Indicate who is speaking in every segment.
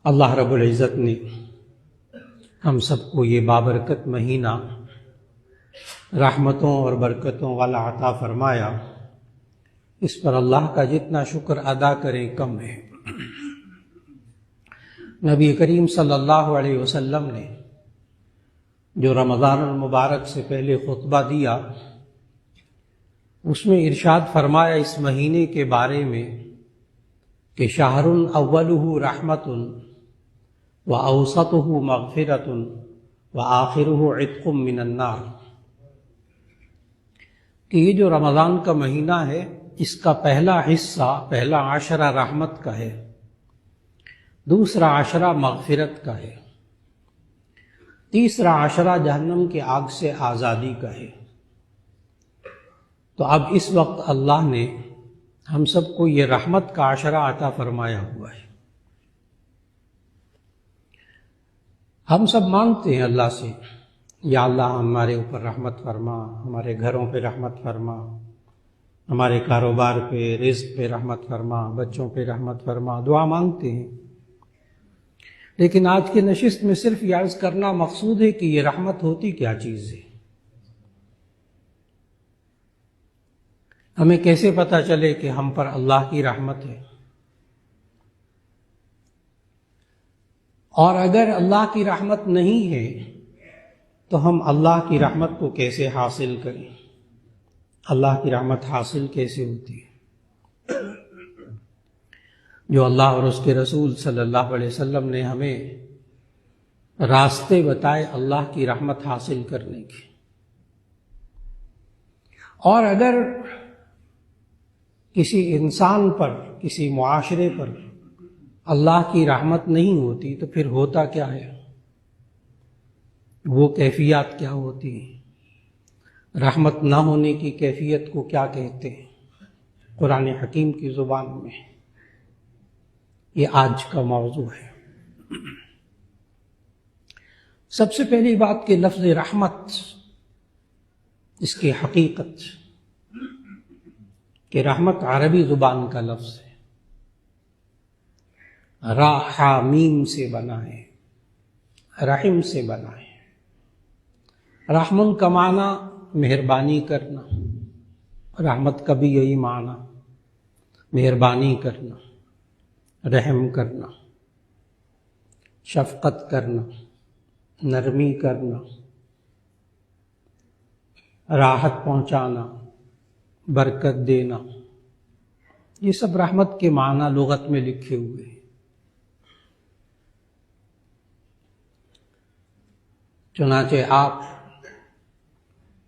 Speaker 1: اللہ رب العزت نے ہم سب کو یہ بابرکت مہینہ رحمتوں اور برکتوں والا عطا فرمایا، اس پر اللہ کا جتنا شکر ادا کریں کم ہے۔ نبی کریم صلی اللہ علیہ وسلم نے جو رمضان المبارک سے پہلے خطبہ دیا، اس میں ارشاد فرمایا اس مہینے کے بارے میں کہ شہر اولہ رحمت واوسطہ مغفرۃ وآخرہ عتق من النار، کہ یہ جو رمضان کا مہینہ ہے اس کا پہلا حصہ، پہلا عشرہ رحمت کا ہے، دوسرا عشرہ مغفرت کا ہے، تیسرا عشرہ جہنم کی آگ سے آزادی کا ہے۔ تو اب اس وقت اللہ نے ہم سب کو یہ رحمت کا عشرہ عطا فرمایا ہوا ہے۔ ہم سب مانگتے ہیں اللہ سے، یا اللہ ہمارے اوپر رحمت فرما، ہمارے گھروں پہ رحمت فرما، ہمارے کاروبار پہ، رزق پہ رحمت فرما، بچوں پہ رحمت فرما، دعا مانگتے ہیں۔ لیکن آج کی نشست میں صرف یہ عرض کرنا مقصود ہے کہ یہ رحمت ہوتی کیا چیز ہے، ہمیں کیسے پتہ چلے کہ ہم پر اللہ کی رحمت ہے، اور اگر اللہ کی رحمت نہیں ہے تو ہم اللہ کی رحمت کو کیسے حاصل کریں، اللہ کی رحمت حاصل کیسے ہوتی ہے؟ جو اللہ اور اس کے رسول صلی اللہ علیہ وسلم نے ہمیں راستے بتائے اللہ کی رحمت حاصل کرنے کے، اور اگر کسی انسان پر، کسی معاشرے پر اللہ کی رحمت نہیں ہوتی تو پھر ہوتا کیا ہے، وہ کیفیات کیا ہوتی ہیں، رحمت نہ ہونے کی کیفیت کو کیا کہتے ہیں قرآن حکیم کی زبان میں؟ یہ آج کا موضوع ہے۔ سب سے پہلی بات کہ لفظ رحمت، اس کی حقیقت کہ رحمت عربی زبان کا لفظ ہے، را حا میم سے بنا ہے، رحم سے بنا ہے۔ رحمن کا معنی مہربانی کرنا، رحمت کا بھی یہی معنی، مہربانی کرنا، رحم کرنا، شفقت کرنا، نرمی کرنا، راحت پہنچانا، برکت دینا، یہ سب رحمت کے معنی لغت میں لکھے ہوئے ہیں۔ چنانچہ آپ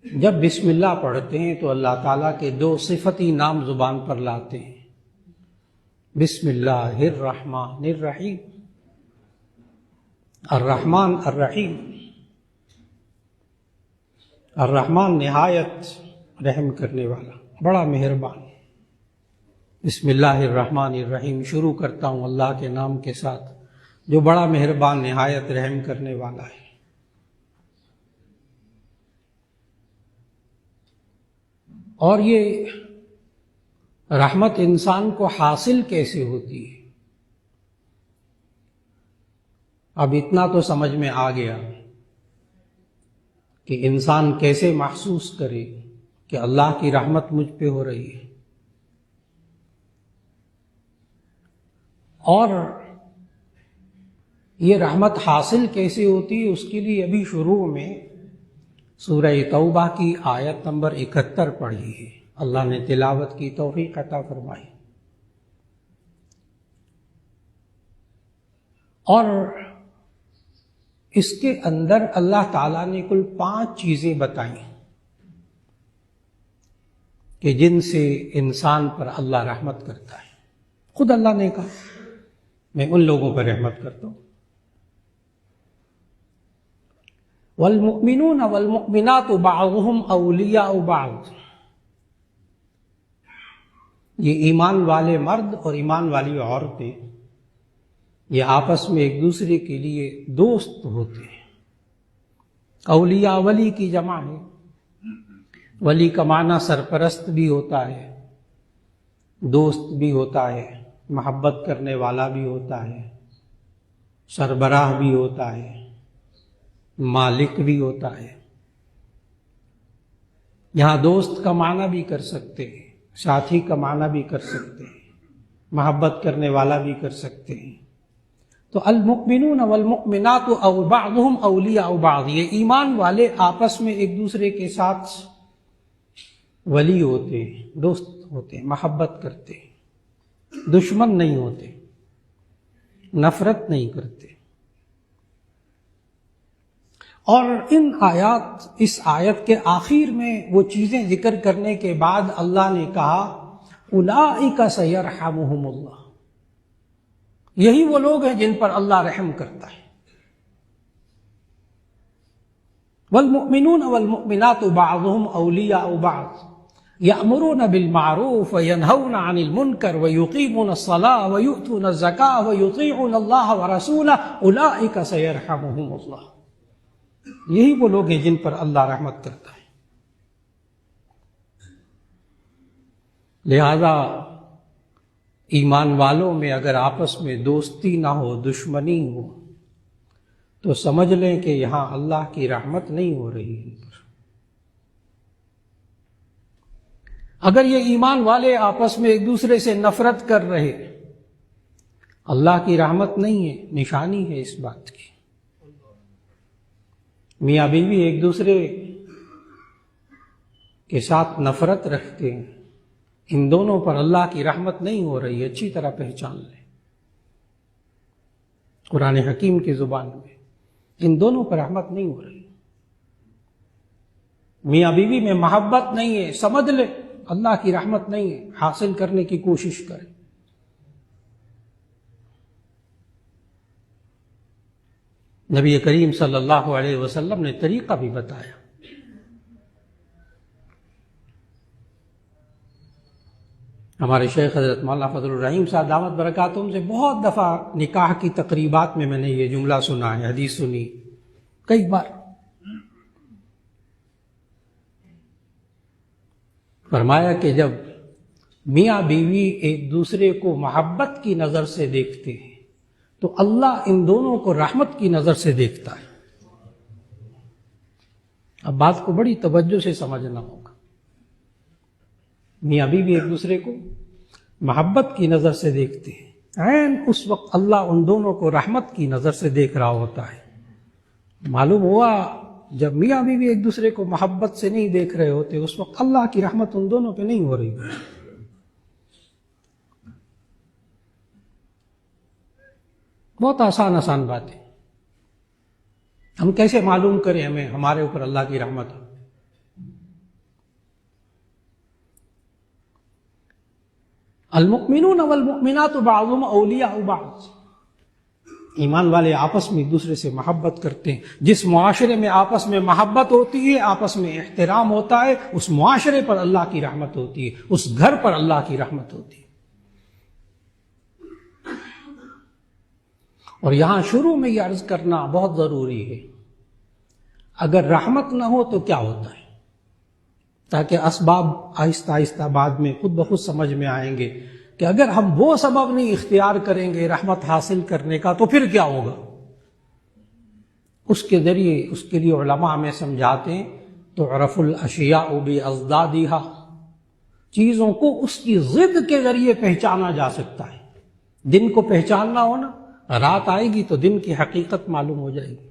Speaker 1: جب بسم اللہ پڑھتے ہیں تو اللہ تعالیٰ کے دو صفتی نام زبان پر لاتے ہیں، بسم اللہ الرحمن الرحیم، الرحمن الرحیم۔ الرحمن نہایت رحم کرنے والا، بڑا مہربان۔ بسم اللہ الرحمن الرحیم، شروع کرتا ہوں اللہ کے نام کے ساتھ جو بڑا مہربان نہایت رحم کرنے والا ہے۔ اور یہ رحمت انسان کو حاصل کیسے ہوتی ہے؟ اب اتنا تو سمجھ میں آ گیا کہ انسان کیسے محسوس کرے کہ اللہ کی رحمت مجھ پہ ہو رہی ہے، اور یہ رحمت حاصل کیسے ہوتی ہے، اس کے لیے ابھی شروع میں سورہ توبہ کی آیت نمبر 71 پڑھی ہے، اللہ نے تلاوت کی توفیق عطا فرمائی۔ اور اس کے اندر اللہ تعالیٰ نے کل 5 چیزیں بتائیں کہ جن سے انسان پر اللہ رحمت کرتا ہے۔ خود اللہ نے کہا میں ان لوگوں پر رحمت کرتا ہوں۔ والمؤمنون والمؤمنات بعضهم اولیاء بعض، یہ ایمان والے مرد اور ایمان والی عورتیں یہ آپس میں ایک دوسرے کے لیے دوست ہوتے ہیں۔ اولیاء ولی کی جمع ہے، ولی کا معنی سرپرست بھی ہوتا ہے، دوست بھی ہوتا ہے، محبت کرنے والا بھی ہوتا ہے، سربراہ بھی ہوتا ہے، مالک بھی ہوتا ہے۔ یہاں دوست کا معنی بھی کر سکتے ہیں، ساتھی کا معنی بھی کر سکتے ہیں، محبت کرنے والا بھی کر سکتے ہیں۔ تو المؤمنون والمؤمنات بعضهم اولیاء بعض، یہ ایمان والے آپس میں ایک دوسرے کے ساتھ ولی ہوتے ہیں، دوست ہوتے ہیں، محبت کرتے ہیں، دشمن نہیں ہوتے، نفرت نہیں کرتے۔ اور اس آیت کے آخر میں وہ چیزیں ذکر کرنے کے بعد اللہ نے کہا اولئک سیرحمہم اللہ، یہی وہ لوگ ہیں جن پر اللہ رحم کرتا ہے۔ والمؤمنون والمؤمنات بعضهم اولیاء بعض یأمرون بالمعروف وینہون عن المنکر ویقیمون الصلاة ویؤتون الزکاة ویطیعون اللہ ورسولہ اولئک سیرحمہم اللہ، یہی وہ لوگ ہیں جن پر اللہ رحمت کرتا ہے۔ لہذا ایمان والوں میں اگر آپس میں دوستی نہ ہو، دشمنی ہو، تو سمجھ لیں کہ یہاں اللہ کی رحمت نہیں ہو رہی ان پر۔ اگر یہ ایمان والے آپس میں ایک دوسرے سے نفرت کر رہے، اللہ کی رحمت نہیں ہے، نشانی ہے اس بات کی۔ میاں بیوی ایک دوسرے کے ساتھ نفرت رکھتے ہیں، ان دونوں پر اللہ کی رحمت نہیں ہو رہی، اچھی طرح پہچان لیں۔ قرآن حکیم کی زبان میں ان دونوں پر رحمت نہیں ہو رہی۔ میاں بیوی میں محبت نہیں ہے، سمجھ لے اللہ کی رحمت نہیں ہے، حاصل کرنے کی کوشش کریں۔ نبی کریم صلی اللہ علیہ وسلم نے طریقہ بھی بتایا۔ ہمارے شیخ حضرت مولانا فضل الرحیم صاحب دامت برکاتہم سے بہت دفعہ نکاح کی تقریبات میں نے یہ جملہ سنا ہے، حدیث سنی کئی بار۔ فرمایا کہ جب میاں بیوی ایک دوسرے کو محبت کی نظر سے دیکھتے ہیں تو اللہ ان دونوں کو رحمت کی نظر سے دیکھتا ہے۔ اب بات کو بڑی توجہ سے سمجھنا ہوگا۔ میاں بیوی ایک دوسرے کو محبت کی نظر سے دیکھتے ہیں، عین اس وقت اللہ ان دونوں کو رحمت کی نظر سے دیکھ رہا ہوتا ہے۔ معلوم ہوا جب میاں بیوی ایک دوسرے کو محبت سے نہیں دیکھ رہے ہوتے، اس وقت اللہ کی رحمت ان دونوں پہ نہیں ہو رہی ہوتی۔ بہت آسان بات ہے۔ ہم کیسے معلوم کریں ہمیں ہمارے اوپر اللہ کی رحمت ہے؟ المؤمنون والمؤمنات بعضهم اولیاء بعض، ایمان والے آپس میں ایک دوسرے سے محبت کرتے ہیں۔ جس معاشرے میں آپس میں محبت ہوتی ہے، آپس میں احترام ہوتا ہے، اس معاشرے پر اللہ کی رحمت ہوتی ہے، اس گھر پر اللہ کی رحمت ہوتی ہے۔ اور یہاں شروع میں یہ عرض کرنا بہت ضروری ہے، اگر رحمت نہ ہو تو کیا ہوتا ہے، تاکہ اسباب آہستہ آہستہ بعد میں خود بخود سمجھ میں آئیں گے کہ اگر ہم وہ سبب نہیں اختیار کریں گے رحمت حاصل کرنے کا تو پھر کیا ہوگا۔ اس کے ذریعے اس کے لیے علماء ہمیں سمجھاتے ہیں تعرف الاشیاء باضدادها، چیزوں کو اس کی ضد کے ذریعے پہچانا جا سکتا ہے۔ دن کو پہچاننا ہو نا، رات آئے گی تو دن کی حقیقت معلوم ہو جائے گی۔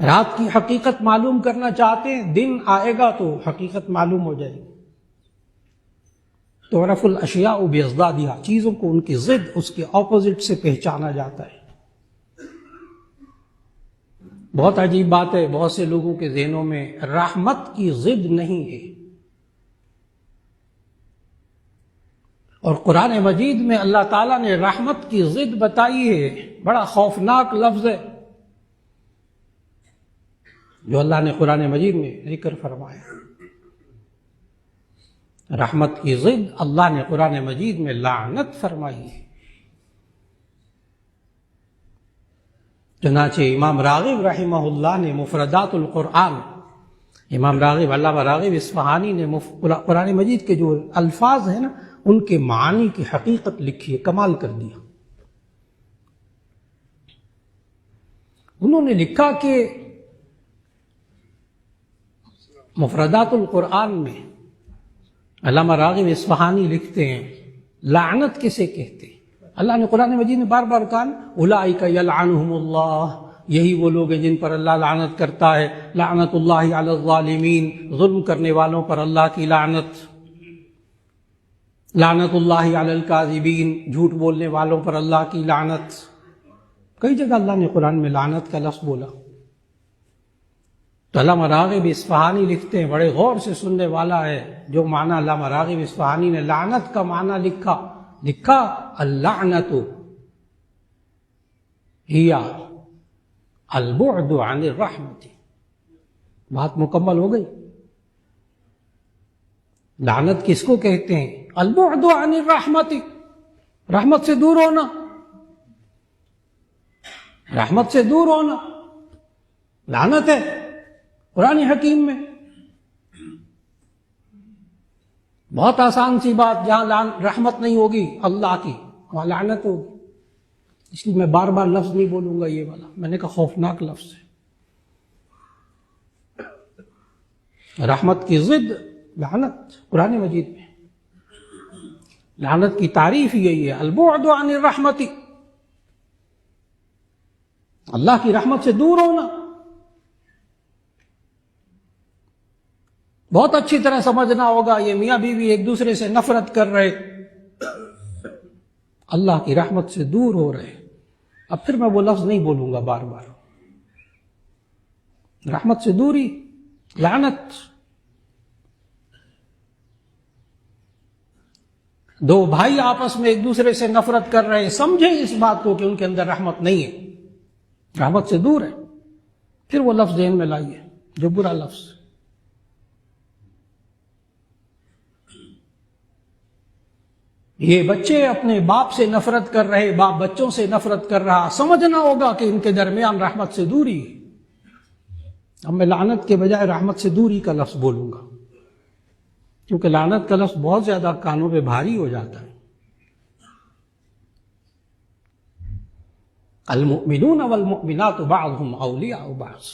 Speaker 1: رات کی حقیقت معلوم کرنا چاہتے ہیں، دن آئے گا تو حقیقت معلوم ہو جائے گی۔ تعرف الاشیاء باضدادها، چیزوں کو ان کی ضد، اس کے اپوزٹ سے پہچانا جاتا ہے۔ بہت عجیب بات ہے، بہت سے لوگوں کے ذہنوں میں رحمت کی ضد نہیں ہے، اور قرآن مجید میں اللہ تعالیٰ نے رحمت کی ضد بتائی ہے۔ بڑا خوفناک لفظ ہے جو اللہ نے قرآن مجید میں ذکر فرمایا۔ رحمت کی ضد اللہ نے قرآن مجید میں لعنت فرمائی ہے۔ چنانچہ امام راغب رحمہ اللہ نے مفردات القرآن، امام راغب، علامہ راغب اصفہانی نے قرآن مجید کے جو الفاظ ہیں نا، ان کے معانی کی حقیقت لکھی ہے، کمال کر دیا۔ انہوں نے لکھا کہ مفردات القرآن میں علامہ راغب اصفہانی لکھتے ہیں لعنت کسے کہتے ہیں؟ اللہ نے قرآن مجید میں بار بار کہا اولئک یلعنہم اللہ، یہی وہ لوگ ہیں جن پر اللہ لعنت کرتا ہے. لعنت اللہ علی الظالمین، ظلم کرنے والوں پر اللہ کی لعنت. لعنت اللہ علی الکاذبین، جھوٹ بولنے والوں پر اللہ کی لعنت. کئی جگہ اللہ نے قرآن میں لعنت کا لفظ بولا. تو علامہ راغب اصفہانی لکھتے ہیں، بڑے غور سے سننے والا ہے جو معنی علامہ راغب اصفہانی نے لعنت کا معنی لکھا اللعنت ہی البعد عن الرحمت. بات مکمل ہو گئی. لعنت کس کو کہتے ہیں؟ البعد عن الرحمت، رحمت سے دور ہونا، رحمت سے دور ہونا لعنت ہے. قرآن حکیم میں بہت آسان سی بات، جہاں رحمت نہیں ہوگی اللہ کی وہاں لعنت ہوگی. اس لیے میں بار بار لفظ نہیں بولوں گا یہ والا، میں نے کہا خوفناک لفظ ہے. رحمت کی ضد لعنت قرآن مجید میں. لعنت کی تعریف یہی ہے البعد عن الرحمت، اللہ کی رحمت سے دور ہونا. بہت اچھی طرح سمجھنا ہوگا یہ میاں بیوی ایک دوسرے سے نفرت کر رہے، اللہ کی رحمت سے دور ہو رہے. اب پھر میں وہ لفظ نہیں بولوں گا بار بار. رحمت سے دوری لعنت. دو بھائی آپس میں ایک دوسرے سے نفرت کر رہے، سمجھیں اس بات کو کہ ان کے اندر رحمت نہیں ہے، رحمت سے دور ہے. پھر وہ لفظ ذہن میں لائیے جو برا لفظ. یہ بچے اپنے باپ سے نفرت کر رہے، باپ بچوں سے نفرت کر رہا، سمجھنا ہوگا کہ ان کے درمیان رحمت سے دوری. اب میں لعنت کے بجائے رحمت سے دوری کا لفظ بولوں گا، کیونکہ لعنت کا لفظ بہت زیادہ کانوں پہ بھاری ہو جاتا ہے. المؤمنون والمؤمنات بعضهم اولیاء بعض.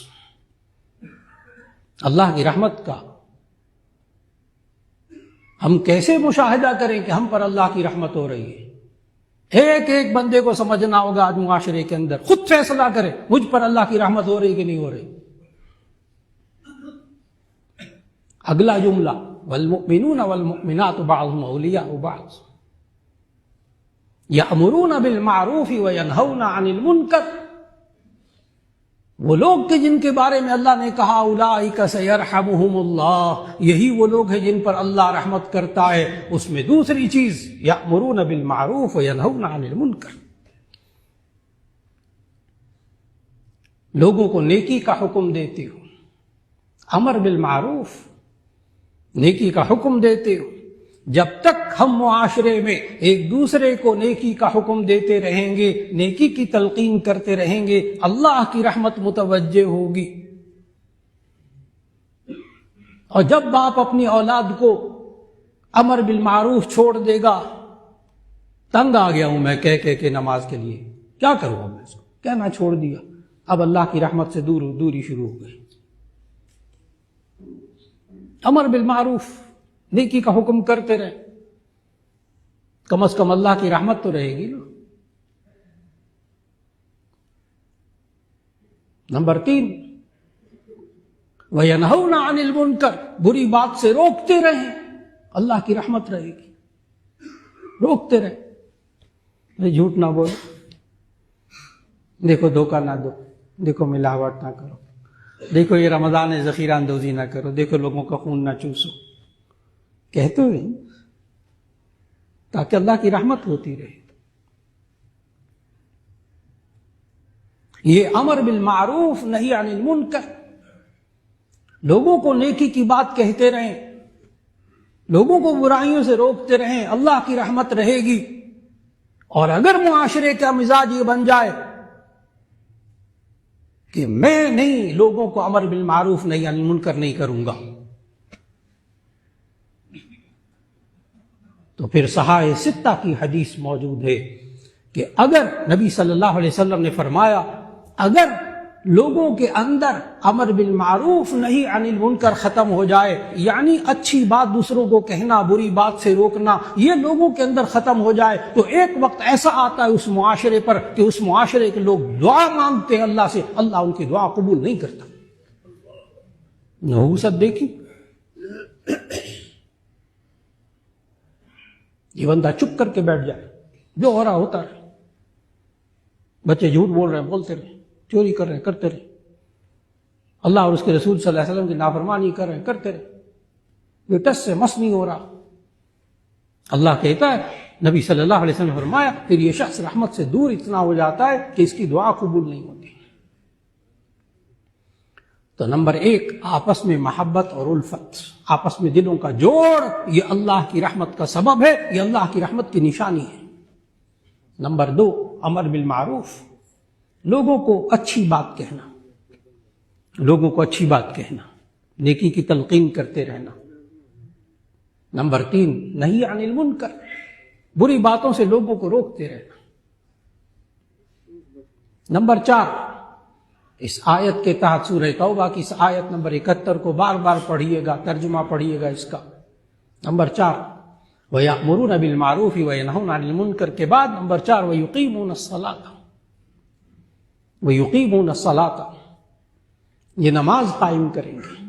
Speaker 1: اللہ کی رحمت کا ہم کیسے مشاہدہ کریں کہ ہم پر اللہ کی رحمت ہو رہی ہے؟ ایک ایک بندے کو سمجھنا ہوگا آج معاشرے کے اندر، خود فیصلہ کرے مجھ پر اللہ کی رحمت ہو رہی کہ نہیں ہو رہی. اگلا جملہ والمؤمنون والمؤمنات بعضهم اولیاء بعض یأمرون بالمعروف وینہون عن المنکر. وہ لوگ کہ جن کے بارے میں اللہ نے کہا اولئک سیرحمہم اللہ، یہی وہ لوگ ہیں جن پر اللہ رحمت کرتا ہے. اس میں دوسری چیز یأمرون بالمعروف وینہون عن المنکر، لوگوں کو نیکی کا حکم دیتے ہو. امر بالمعروف، نیکی کا حکم دیتے ہو. جب تک ہم معاشرے میں ایک دوسرے کو نیکی کا حکم دیتے رہیں گے، نیکی کی تلقین کرتے رہیں گے، اللہ کی رحمت متوجہ ہوگی. اور جب باپ اپنی اولاد کو امر بالمعروف چھوڑ دے گا، تنگ آ گیا ہوں میں کہہ کے نماز کے لیے، کیا کروں میں اس کو کہنا چھوڑ دیا، اب اللہ کی رحمت سے دوری شروع ہو گئی. امر بالمعروف، نیکی کا حکم کرتے رہے، کم از کم اللہ کی رحمت تو رہے گی نا. نمبر 3 وَيَنْهَوْنَ عَنِ الْمُنْكَرِ، بری بات سے روکتے رہیں، اللہ کی رحمت رہے گی. روکتے رہیں، جھوٹ نہ بولو، دیکھو دھوکہ نہ دو، دیکھو ملاوٹ نہ کرو، دیکھو یہ رمضان ہے ذخیرہ اندوزی نہ کرو، دیکھو لوگوں کا خون نہ چوسو. کہتے ہوئے تاکہ اللہ کی رحمت ہوتی رہے. یہ امر بالمعروف نہی عن المنکر، لوگوں کو نیکی کی بات کہتے رہیں، لوگوں کو برائیوں سے روکتے رہیں، اللہ کی رحمت رہے گی. اور اگر معاشرے کا مزاج یہ بن جائے کہ میں نہیں لوگوں کو امر بالمعروف نہیں عن المنکر نہیں کروں گا، تو پھر صحاح ستہ کی حدیث موجود ہے کہ اگر نبی صلی اللہ علیہ وسلم نے فرمایا اگر لوگوں کے اندر امر بالمعروف نہی عن المنکر ختم ہو جائے، یعنی اچھی بات دوسروں کو کہنا، بری بات سے روکنا، یہ لوگوں کے اندر ختم ہو جائے، تو ایک وقت ایسا آتا ہے اس معاشرے پر کہ اس معاشرے کے لوگ دعا مانگتے ہیں اللہ سے، اللہ ان کی دعا قبول نہیں کرتا۔ نحوست دیکھی، یہ بندہ چپ کر کے بیٹھ جائے، جو ہو رہا ہوتا رہے، بچے جھوٹ بول رہے ہیں بولتے رہے، چوری کر رہے ہیں کرتے رہے، اللہ اور اس کے رسول صلی اللہ علیہ وسلم کی نافرمانی کر رہے ہیں کرتے رہے، یہ ٹس سے مس نہیں ہو رہا۔ اللہ کہتا ہے، نبی صلی اللہ علیہ وسلم نے فرمایا، پھر یہ شخص رحمت سے دور اتنا ہو جاتا ہے کہ اس کی دعا قبول نہیں ہوتی۔ تو نمبر 1، آپس میں محبت اور الفت، آپس میں دلوں کا جوڑ، یہ اللہ کی رحمت کا سبب ہے، یہ اللہ کی رحمت کی نشانی ہے۔ نمبر 2، امر بالمعروف، لوگوں کو اچھی بات کہنا، لوگوں کو اچھی بات کہنا، نیکی کی تلقین کرتے رہنا۔ نمبر 3، نہی عن المنکر، بری باتوں سے لوگوں کو روکتے رہنا۔ نمبر 4، اس آیت کے تحت سورہ توبہ کی اس آیت نمبر 71 کو بار بار پڑھیے گا، ترجمہ پڑھیے گا اس کا۔ نمبر 4، وَيَأْمُرُونَ بِالْمَعْرُوفِ وَيَنْهُونَ عَنِ الْمُنكَرِ کے بعد نمبر 4، وَيُقِيمُونَ الصَّلَاةَ، وَيُقِيمُونَ الصَّلَاةَ، یہ نماز قائم کریں گے۔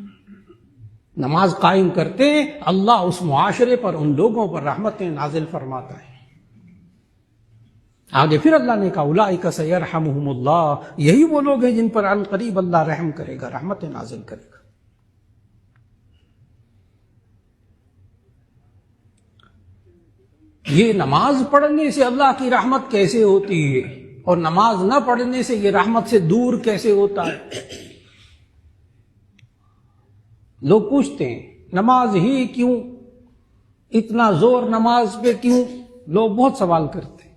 Speaker 1: نماز قائم کرتے ہیں، اللہ اس معاشرے پر، ان لوگوں پر رحمتیں نازل فرماتا ہے۔ آگے پھر اللہ نے کہا، اولئک سیرحمہم اللہ، یہی وہ لوگ ہیں جن پر عن قریب اللہ رحم کرے گا، رحمتیں نازل کرے گا۔ یہ نماز پڑھنے سے اللہ کی رحمت کیسے ہوتی ہے، اور نماز نہ پڑھنے سے یہ رحمت سے دور کیسے ہوتا ہے؟ لوگ پوچھتے ہیں، نماز ہی کیوں، اتنا زور نماز پہ کیوں؟ لوگ بہت سوال کرتے ہیں۔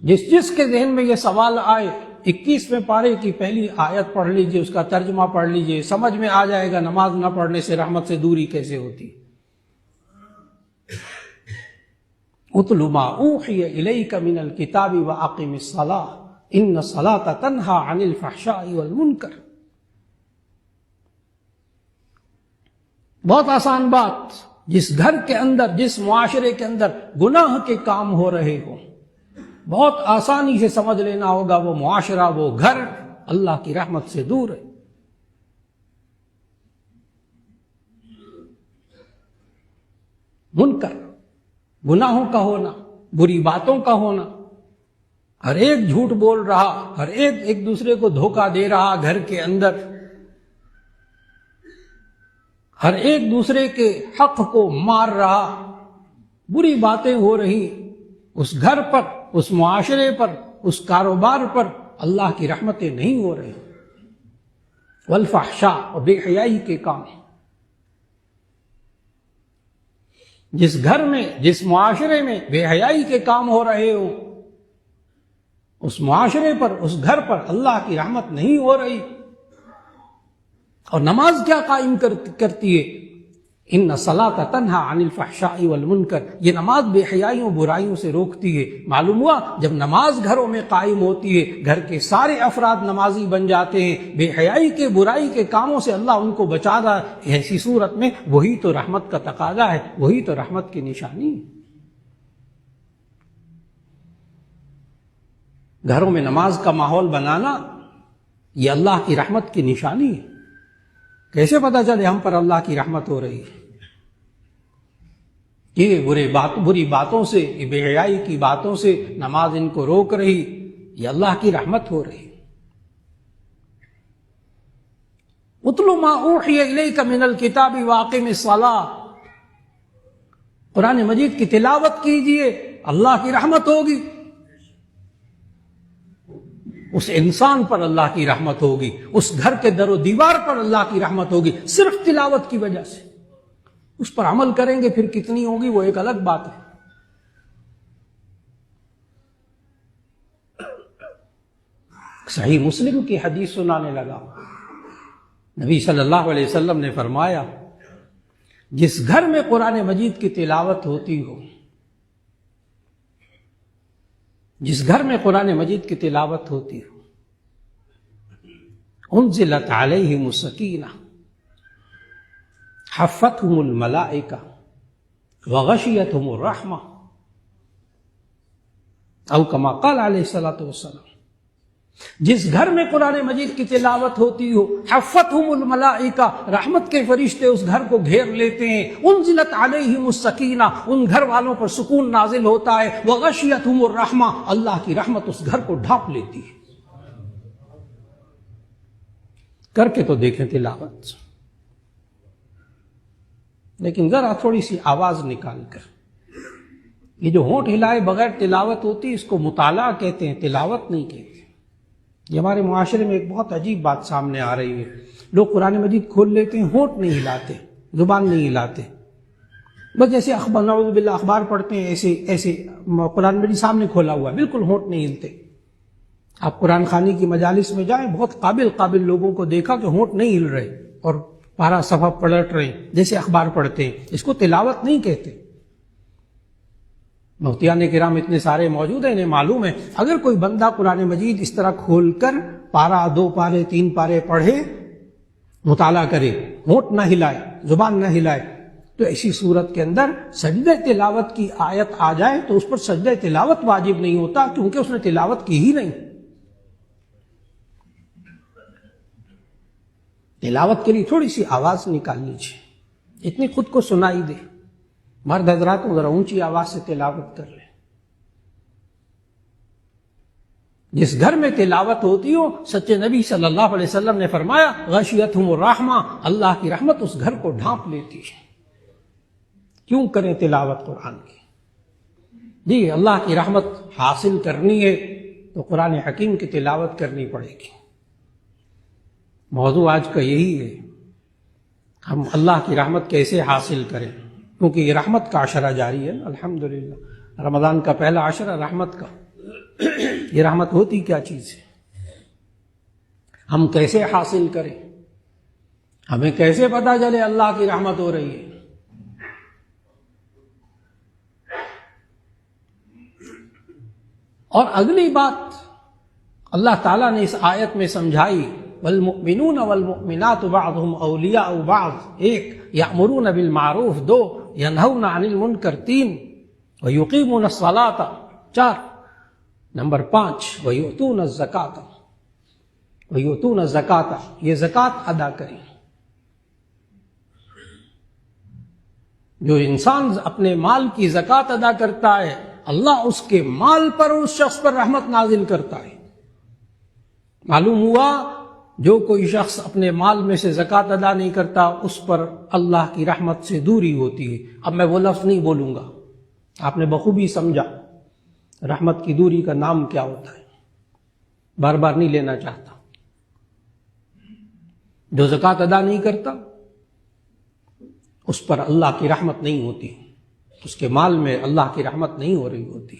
Speaker 1: جس کے ذہن میں یہ سوال آئے، 21ویں پارے کی پہلی آیت پڑھ لیجئے، اس کا ترجمہ پڑھ لیجئے، سمجھ میں آ جائے گا نماز نہ پڑھنے سے رحمت سے دوری کیسے ہوتی۔ اتل ما اوحی الیک من الکتاب واقم الصلاۃ ان الصلاۃ تنہی عن الفحشاء والمنکر۔ بہت آسان بات، جس گھر کے اندر، جس معاشرے کے اندر گناہ کے کام ہو رہے ہوں، بہت آسانی سے سمجھ لینا ہوگا وہ معاشرہ، وہ گھر اللہ کی رحمت سے دور ہے۔ منکر، گناہوں کا ہونا، بری باتوں کا ہونا، ہر ایک جھوٹ بول رہا، ہر ایک دوسرے کو دھوکہ دے رہا گھر کے اندر، ہر ایک دوسرے کے حق کو مار رہا، بری باتیں ہو رہی، اس گھر پر، اس معاشرے پر، اس کاروبار پر اللہ کی رحمتیں نہیں ہو رہی۔ والفحشاء، اور بے حیائی کے کام، جس گھر میں، جس معاشرے میں بے حیائی کے کام ہو رہے ہو، اس معاشرے پر، اس گھر پر اللہ کی رحمت نہیں ہو رہی۔ اور نماز کیا قائم کرتی ہے؟ ان الصلاۃ تنہی عن الفحشاء والمنکر، یہ نماز بے حیائیوں، برائیوں سے روکتی ہے۔ معلوم ہوا جب نماز گھروں میں قائم ہوتی ہے، گھر کے سارے افراد نمازی بن جاتے ہیں، بے حیائی کے، برائی کے کاموں سے اللہ ان کو بچا رہا ہے، ایسی صورت میں وہی تو رحمت کا تقاضا ہے، وہی تو رحمت کی نشانی ہے۔ گھروں میں نماز کا ماحول بنانا یہ اللہ کی رحمت کی نشانی ہے۔ کیسے پتہ چلے ہم پر اللہ کی رحمت ہو رہی ہے؟ یہ بری باتوں سے، یہ بے حیائی کی باتوں سے نماز ان کو روک رہی، یہ اللہ کی رحمت ہو رہی۔ اتل ما اوحی الیک من الکتاب واقم الصلاۃ، قرآن مجید کی تلاوت کیجئے، اللہ کی رحمت ہوگی، اس انسان پر اللہ کی رحمت ہوگی، اس گھر کے در و دیوار پر اللہ کی رحمت ہوگی، صرف تلاوت کی وجہ سے۔ اس پر عمل کریں گے پھر کتنی ہوگی وہ ایک الگ بات ہے۔ صحیح مسلم کی حدیث سنانے لگا، نبی صلی اللہ علیہ وسلم نے فرمایا، جس گھر میں قرآن مجید کی تلاوت ہوتی ہو، جس گھر میں قرآن مجید کی تلاوت ہوتی ہو، انزلت علیہم السکینہ حفتہم الملائکہ وغشیتہم الرحمہ، او کما قال علیہ الصلوۃ والسلام، جس گھر میں قرآن مجید کی تلاوت ہوتی ہو، حفتہم الملائکہ، رحمت کے فرشتے اس گھر کو گھیر لیتے ہیں، انزلت علیہم السکینہ، ان گھر والوں پر سکون نازل ہوتا ہے، وغشیتہم الرحمہ، اللہ کی رحمت اس گھر کو ڈھانپ لیتی ہے۔ کر کے تو دیکھیں تلاوت، لیکن ذرا تھوڑی سی آواز نکال کر، یہ جو ہونٹ ہلائے بغیر تلاوت ہوتی اس کو مطالعہ کہتے ہیں، تلاوت نہیں کہتے۔ یہ ہمارے معاشرے میں ایک بہت عجیب بات سامنے آ رہی ہے، لوگ قرآن مجید کھول لیتے ہیں، ہونٹ نہیں ہلاتے، زبان نہیں ہلاتے، بس جیسے اخبار، نعوذ باللہ، اخبار پڑھتے ہیں ایسے قرآن مجید سامنے کھولا ہوا ہے، بالکل ہونٹ نہیں ہلتے۔ آپ قرآن خوانی کی مجالس میں جائیں، بہت قابل لوگوں کو دیکھا کہ ہونٹ نہیں ہل رہے اور پارا صفحہ پلٹ رہے ہیں جیسے اخبار پڑھتے ہیں، اس کو تلاوت نہیں کہتے۔ مفتیان کرام اتنے سارے موجود ہیں، انہیں معلوم ہے اگر کوئی بندہ قرآن مجید اس طرح کھول کر پارا، 2 پارے 3 پارے پڑھے، مطالعہ کرے، ہونٹ نہ ہلائے، زبان نہ ہلائے، تو ایسی صورت کے اندر سجدہ تلاوت کی آیت آ جائے تو اس پر سجدہ تلاوت واجب نہیں ہوتا، کیونکہ اس نے تلاوت کی ہی نہیں۔ تلاوت کے لیے تھوڑی سی آواز نکال لیجیے، اتنی خود کو سنائی دے۔ مرد حضرات ذرا اونچی آواز سے تلاوت کر لیں۔ جس گھر میں تلاوت ہوتی ہو، سچے نبی صلی اللہ علیہ وسلم نے فرمایا غشیتہم الرحمہ، اللہ کی رحمت اس گھر کو ڈھانپ لیتی ہے۔ کیوں کریں تلاوت قرآن کی؟ جی اللہ کی رحمت حاصل کرنی ہے تو قرآن حکیم کی تلاوت کرنی پڑے گی۔ موضوع آج کا یہی ہے، ہم اللہ کی رحمت کیسے حاصل کریں، کیونکہ یہ رحمت کا عشرہ جاری ہے۔ الحمدللہ رمضان کا پہلا عشرہ رحمت کا، یہ رحمت ہوتی کیا چیز ہے، ہم کیسے حاصل کریں، ہمیں کیسے پتہ چلے اللہ کی رحمت ہو رہی ہے؟ اور اگلی بات اللہ تعالیٰ نے اس آیت میں سمجھائی، والمؤمنون والمؤمنات بعضهم اولیاء بعض، 1 یأمرون بالمعروف، 2 ینہون عن المنکر، 3 ویقیمون الصلاۃ، 4 نمبر 5 ویؤتون الزکاۃ، یہ زکوٰۃ ادا کریں۔ جو انسان اپنے مال کی زکوٰۃ ادا کرتا ہے، اللہ اس کے مال پر، اس شخص پر رحمت نازل کرتا ہے۔ معلوم ہوا جو کوئی شخص اپنے مال میں سے زکوٰۃ ادا نہیں کرتا، اس پر اللہ کی رحمت سے دوری ہوتی ہے۔ اب میں وہ لفظ نہیں بولوں گا، آپ نے بخوبی سمجھا رحمت کی دوری کا نام کیا ہوتا ہے، بار بار نہیں لینا چاہتا۔ جو زکوٰۃ ادا نہیں کرتا اس پر اللہ کی رحمت نہیں ہوتی، اس کے مال میں اللہ کی رحمت نہیں ہو رہی ہوتی۔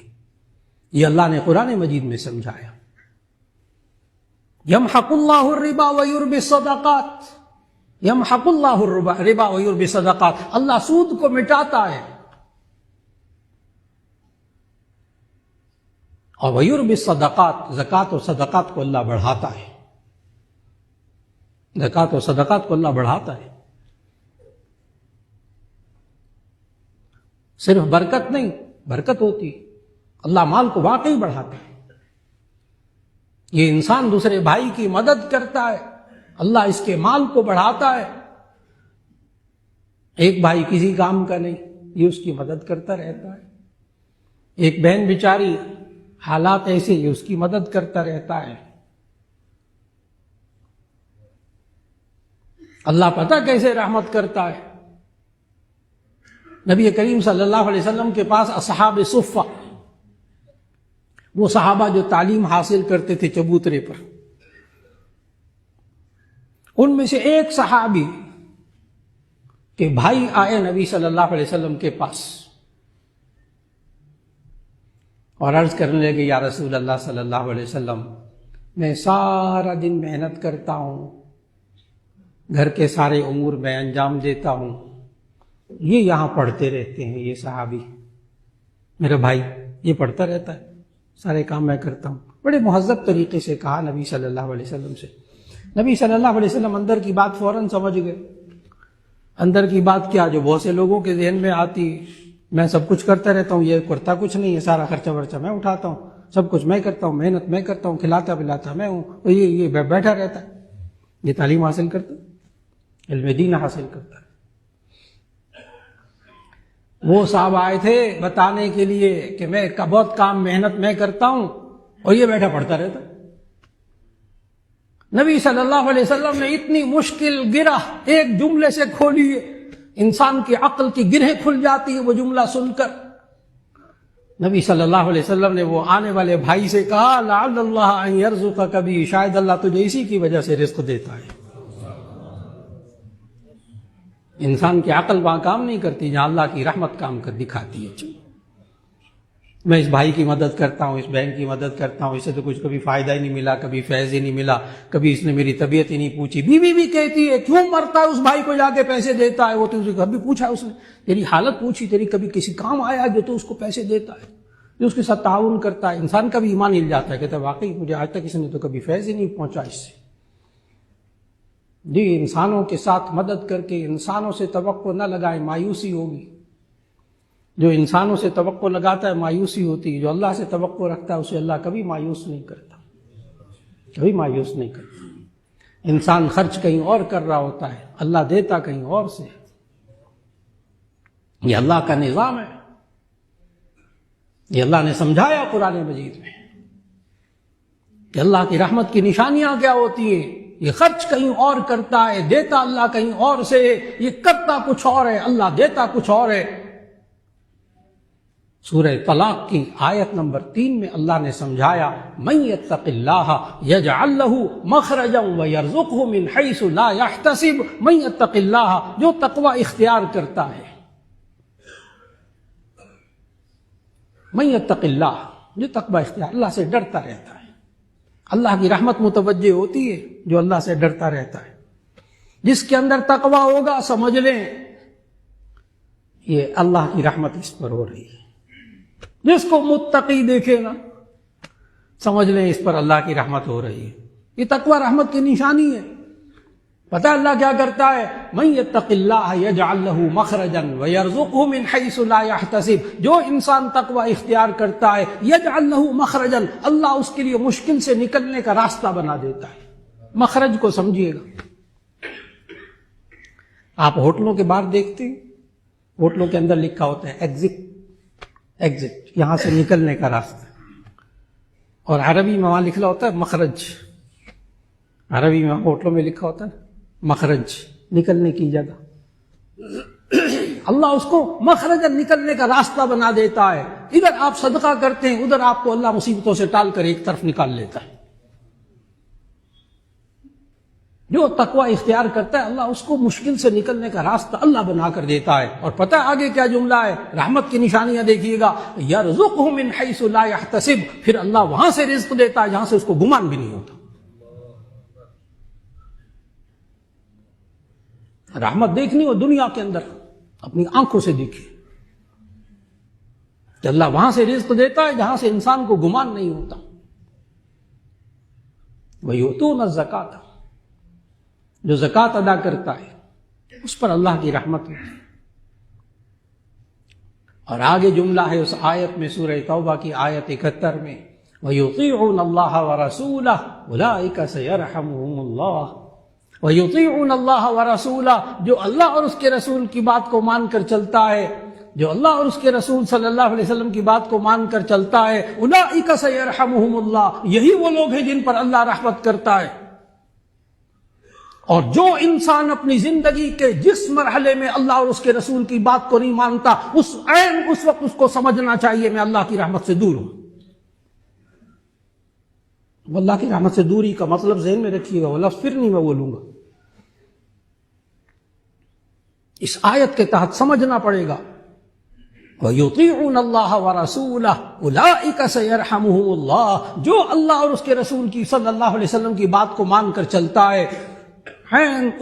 Speaker 1: یہ اللہ نے قرآن مجید میں سمجھایا۔ یمحق اللہ الربا ویربی الصدقات، یمحق اللہ الربا ویربی الصدقات، اللہ سود کو مٹاتا ہے اور ویربی الصدقات، زکوٰۃ و صدقات کو اللہ بڑھاتا ہے، زکوٰۃ و صدقات کو اللہ بڑھاتا ہے۔ صرف برکت نہیں، برکت ہوتی، اللہ مال کو واقعی بڑھاتا ہے۔ یہ انسان دوسرے بھائی کی مدد کرتا ہے، اللہ اس کے مال کو بڑھاتا ہے۔ ایک بھائی کسی کام کا نہیں، یہ اس کی مدد کرتا رہتا ہے۔ ایک بہن بیچاری حالات ایسے، یہ اس کی مدد کرتا رہتا ہے۔ اللہ پتہ کیسے رحمت کرتا ہے؟ نبی کریم صلی اللہ علیہ وسلم کے پاس اصحاب صفہ، وہ صحابہ جو تعلیم حاصل کرتے تھے چبوترے پر، ان میں سے ایک صحابی کے بھائی آئے نبی صلی اللہ علیہ وسلم کے پاس اور عرض کرنے لگے، یا رسول اللہ صلی اللہ علیہ وسلم، میں سارا دن محنت کرتا ہوں، گھر کے سارے امور میں انجام دیتا ہوں، یہ یہاں پڑھتے رہتے ہیں، یہ صحابی میرا بھائی یہ پڑھتا رہتا ہے، سارے کام میں کرتا ہوں. بڑے مہذب طریقے سے کہا نبی صلی اللہ علیہ وسلم سے. نبی صلی اللہ علیہ وسلم اندر کی بات فوراً سمجھ گئے. اندر کی بات کیا جو بہت سے لوگوں کے ذہن میں آتی، میں سب کچھ کرتا رہتا ہوں، یہ کرتا کچھ نہیں ہے، سارا خرچہ ورچہ میں اٹھاتا ہوں، سب کچھ میں کرتا ہوں، محنت میں کرتا ہوں، کھلاتا پلاتا میں ہوں، یہ بیٹھا رہتا ہے. یہ تعلیم حاصل کرتا ہے، علم دین حاصل کرتا ہے. وہ صاحب آئے تھے بتانے کے لیے کہ میں بہت کام محنت میں کرتا ہوں اور یہ بیٹھا پڑتا رہتا. نبی صلی اللہ علیہ وسلم نے اتنی مشکل گرہ ایک جملے سے کھولی ہے، انسان کی عقل کی گرہیں کھل جاتی ہے وہ جملہ سن کر. نبی صلی اللہ علیہ وسلم نے وہ آنے والے بھائی سے کہا لعل اللہ ان یرزقک کبھی، شاید اللہ تجھے اسی کی وجہ سے رزق دیتا ہے. انسان کی عقل وہاں کام نہیں کرتی جہاں اللہ کی رحمت کام کر دکھاتی ہے. میں اس بھائی کی مدد کرتا ہوں، اس بہن کی مدد کرتا ہوں، اسے تو کچھ کبھی فائدہ ہی نہیں ملا، کبھی فیض ہی نہیں ملا، کبھی اس نے میری طبیعت ہی نہیں پوچھی. بیوی بھی کہتی ہے کیوں مرتا ہے اس بھائی کو جا کے پیسے دیتا ہے، وہ تو اسے کبھی پوچھا اس نے، تیری حالت پوچھی، تیری کبھی کسی کام آیا جو تو اس کو پیسے دیتا ہے، جو اس کے ساتھ تعاون کرتا ہے. انسان کا بھی ایمان ہل جاتا ہے، کہتا ہے واقعی مجھے آج تک اس نے تو کبھی فیض ہی نہیں پہنچا اس سے. جی انسانوں کے ساتھ مدد کر کے انسانوں سے توقع نہ لگائیں، مایوسی ہوگی. جو انسانوں سے توقع لگاتا ہے مایوسی ہوتی ہے، جو اللہ سے توقع رکھتا ہے اسے اللہ کبھی مایوس نہیں کرتا، کبھی مایوس نہیں کرتا. انسان خرچ کہیں اور کر رہا ہوتا ہے، اللہ دیتا کہیں اور سے. یہ اللہ کا نظام ہے، یہ اللہ نے سمجھایا قرآن مجید میں کہ اللہ کی رحمت کی نشانیاں کیا ہوتی ہیں. یہ خرچ کہیں اور کرتا ہے، دیتا اللہ کہیں اور سے، یہ کرتا کچھ اور ہے، اللہ دیتا کچھ اور ہے. سورہ طلاق کی آیت نمبر 3 میں اللہ نے سمجھایا من یتق اللہ یجعل لہ مخرجا ویرزقہ من حیث لا یحتسب. من یتق اللہ، جو تقوی اختیار کرتا ہے، من یتق اللہ، جو تقوی اختیار، اللہ سے ڈرتا رہتا ہے. اللہ کی رحمت متوجہ ہوتی ہے جو اللہ سے ڈرتا رہتا ہے. جس کے اندر تقوی ہوگا سمجھ لیں یہ اللہ کی رحمت اس پر ہو رہی ہے. جس کو متقی دیکھے نا سمجھ لیں اس پر اللہ کی رحمت ہو رہی ہے. یہ تقوی رحمت کی نشانی ہے. پتہ اللہ کیا کرتا ہے، من یتق اللہ یجعل لہ مخرجا ویرزقہ من حیث لا یحتسب. جو انسان تقوی اختیار کرتا ہے یجعل لہ مخرجا، اللہ اس کے لیے مشکل سے نکلنے کا راستہ بنا دیتا ہے. مخرج کو سمجھیے گا. آپ ہوٹلوں کے باہر دیکھتے ہیں، ہوٹلوں کے اندر لکھا ہوتا ہے ایگزٹ، یہاں سے نکلنے کا راستہ، اور عربی میں وہاں لکھا ہوتا ہے مخرج. عربی میں ہوٹلوں میں لکھا ہوتا ہے مخرج، نکلنے کی جگہ. اللہ اس کو مخرج، نکلنے کا راستہ بنا دیتا ہے. ادھر آپ صدقہ کرتے ہیں، ادھر آپ کو اللہ مصیبتوں سے ٹال کر ایک طرف نکال لیتا ہے. جو تقوی اختیار کرتا ہے اللہ اس کو مشکل سے نکلنے کا راستہ اللہ بنا کر دیتا ہے. اور پتہ آگے کیا جملہ ہے، رحمت کی نشانیاں دیکھیے گا، یرزقہ من حیث لا یحتسب. پھر اللہ وہاں سے رزق دیتا ہے جہاں سے اس کو گمان بھی نہیں ہوتا. رحمت دیکھنی ہو دنیا کے اندر اپنی آنکھوں سے دیکھیے کہ اللہ وہاں سے رزق دیتا ہے جہاں سے انسان کو گمان نہیں ہوتا. وَيُؤْتُونَ الزَّكَاةَ، جو زکوٰۃ ادا کرتا ہے اس پر اللہ کی رحمت ہوتی ہے. اور آگے جملہ ہے اس آیت میں، سورہ توبہ کی آیت 71 میں، وَيُطِيعُونَ اللَّهَ وَرَسُولَهُ أُولَٰئِكَ سَيَرْحَمُهُمُ اللَّهُ. وَيُطِيعُونَ اللَّهَ وَرَسُولَهُ، جو اللہ اور اس کے رسول کی بات کو مان کر چلتا ہے، جو اللہ اور اس کے رسول صلی اللہ علیہ وسلم کی بات کو مان کر چلتا ہے، أُولَٰئِكَ سَيَرْحَمُهُمُ اللَّهُ، یہی وہ لوگ ہیں جن پر اللہ رحمت کرتا ہے. اور جو انسان اپنی زندگی کے جس مرحلے میں اللہ اور اس کے رسول کی بات کو نہیں مانتا، اس وقت اس کو سمجھنا چاہیے میں اللہ کی رحمت سے دور ہوں. اللہ کی رحمت سے دوری کا مطلب ذہن میں رکھیے گا، وہ لفظ پھر نہیں میں بولوں گا. اس آیت کے تحت سمجھنا پڑے گا وَيُطِيعُونَ اللَّهَ وَرَسُولَهُ أُولَٰئِكَ سَيَرْحَمُهُمُ اللَّهُ. جو اللہ اور اس کے رسول کی صلی اللہ علیہ وسلم کی بات کو مان کر چلتا ہے،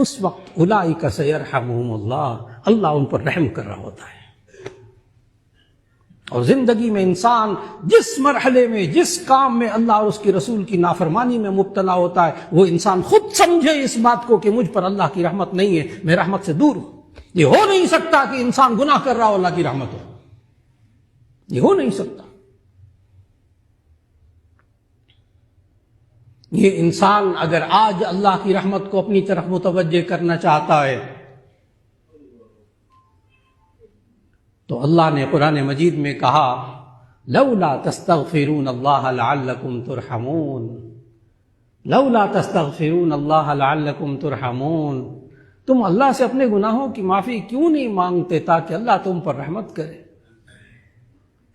Speaker 1: اس وقت أُولَٰئِكَ سَيَرْحَمُهُمُ اللَّهُ، اللہ ان پر رحم کر رہا ہوتا ہے. اور زندگی میں انسان جس مرحلے میں، جس کام میں اللہ اور اس کے رسول کی نافرمانی میں مبتلا ہوتا ہے، وہ انسان خود سمجھے اس بات کو کہ مجھ پر اللہ کی رحمت نہیں ہے، میں رحمت سے دور ہوں۔ یہ ہو نہیں سکتا کہ انسان گناہ کر رہا ہو اللہ کی رحمت ہو، یہ ہو نہیں سکتا۔ یہ انسان اگر آج اللہ کی رحمت کو اپنی طرف متوجہ کرنا چاہتا ہے تو اللہ نے قرآن مجید میں کہا لولا تستغفرون اللہ لعلکم ترحمون، لولا تستغفرون اللہ لعلکم ترحمون، تم اللہ سے اپنے گناہوں کی معافی کیوں نہیں مانگتے تاکہ اللہ تم پر رحمت کرے؟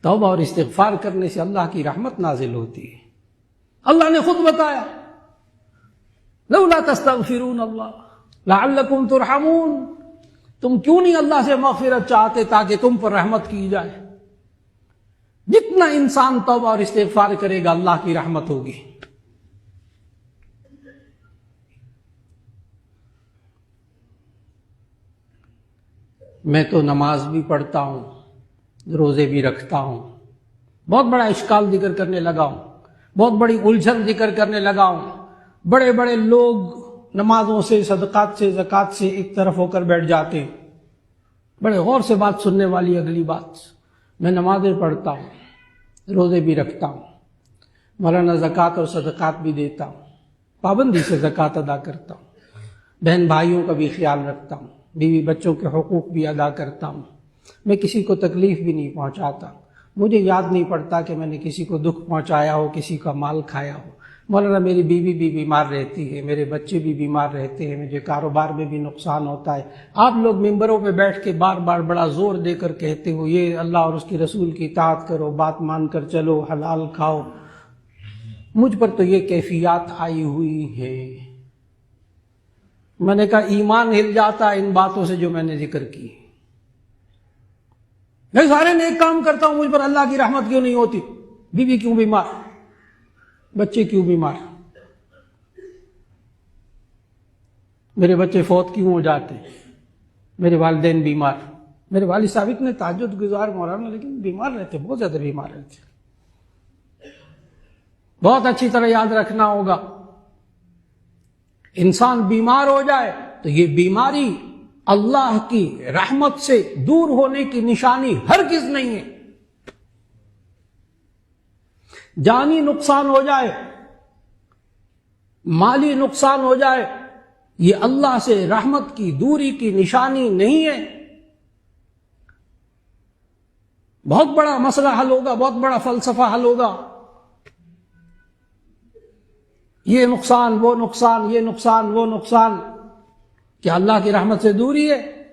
Speaker 1: توبہ اور استغفار کرنے سے اللہ کی رحمت نازل ہوتی ہے۔ اللہ نے خود بتایا لولا تستغفرون اللہ لعلکم ترحمون، تم کیوں نہیں اللہ سے مغفرت چاہتے تاکہ تم پر رحمت کی جائے؟ جتنا انسان توبہ اور استغفار کرے گا اللہ کی رحمت ہوگی۔ میں تو نماز بھی پڑھتا ہوں، روزے بھی رکھتا ہوں، بہت بڑا اشکال ذکر کرنے لگا ہوں، بہت بڑی الجھن ذکر کرنے لگا ہوں۔ بڑے بڑے لوگ نمازوں سے، صدقات سے، زکوٰۃ سے ایک طرف ہو کر بیٹھ جاتے ہیں۔ بڑے غور سے بات سننے والی اگلی بات، میں نمازیں پڑھتا ہوں، روزے بھی رکھتا ہوں، مولانا زکوٰۃ اور صدقات بھی دیتا ہوں، پابندی سے زکوٰۃ ادا کرتا ہوں، بہن بھائیوں کا بھی خیال رکھتا ہوں، بیوی بچوں کے حقوق بھی ادا کرتا ہوں، میں کسی کو تکلیف بھی نہیں پہنچاتا، مجھے یاد نہیں پڑتا کہ میں نے کسی کو دکھ پہنچایا ہو، کسی کا مال کھایا ہو۔ مولانا میری بیوی بھی بیمار رہتی ہے، میرے بچے بھی بیمار رہتے ہیں، مجھے کاروبار میں بھی نقصان ہوتا ہے۔ آپ لوگ ممبروں پہ بیٹھ کے بار بار بڑا زور دے کر کہتے ہو یہ اللہ اور اس کی رسول کی اطاعت کرو، بات مان کر چلو، حلال کھاؤ۔ مجھ پر تو یہ کیفیات آئی ہوئی ہے۔ میں نے کہا ایمان ہل جاتا ہے ان باتوں سے جو میں نے ذکر کی۔ میں سارے نیک کام کرتا ہوں، مجھ پر اللہ کی رحمت کیوں نہیں ہوتی؟ بیوی کیوں بیمار، بچے کیوں بیمار، میرے بچے فوت کیوں ہو جاتے، میرے والدین بیمار، میرے والد صاحب اتنے تہجد گزار مولانا لیکن بیمار رہتے، بہت زیادہ بیمار رہتے۔ بہت اچھی طرح یاد رکھنا ہوگا، انسان بیمار ہو جائے تو یہ بیماری اللہ کی رحمت سے دور ہونے کی نشانی ہرگز نہیں ہے۔ جانی نقصان ہو جائے، مالی نقصان ہو جائے، یہ اللہ سے رحمت کی دوری کی نشانی نہیں ہے۔ بہت بڑا مسئلہ حل ہوگا، بہت بڑا فلسفہ حل ہوگا۔ یہ نقصان، وہ نقصان، یہ نقصان، وہ نقصان، کیا اللہ کی رحمت سے دوری ہے؟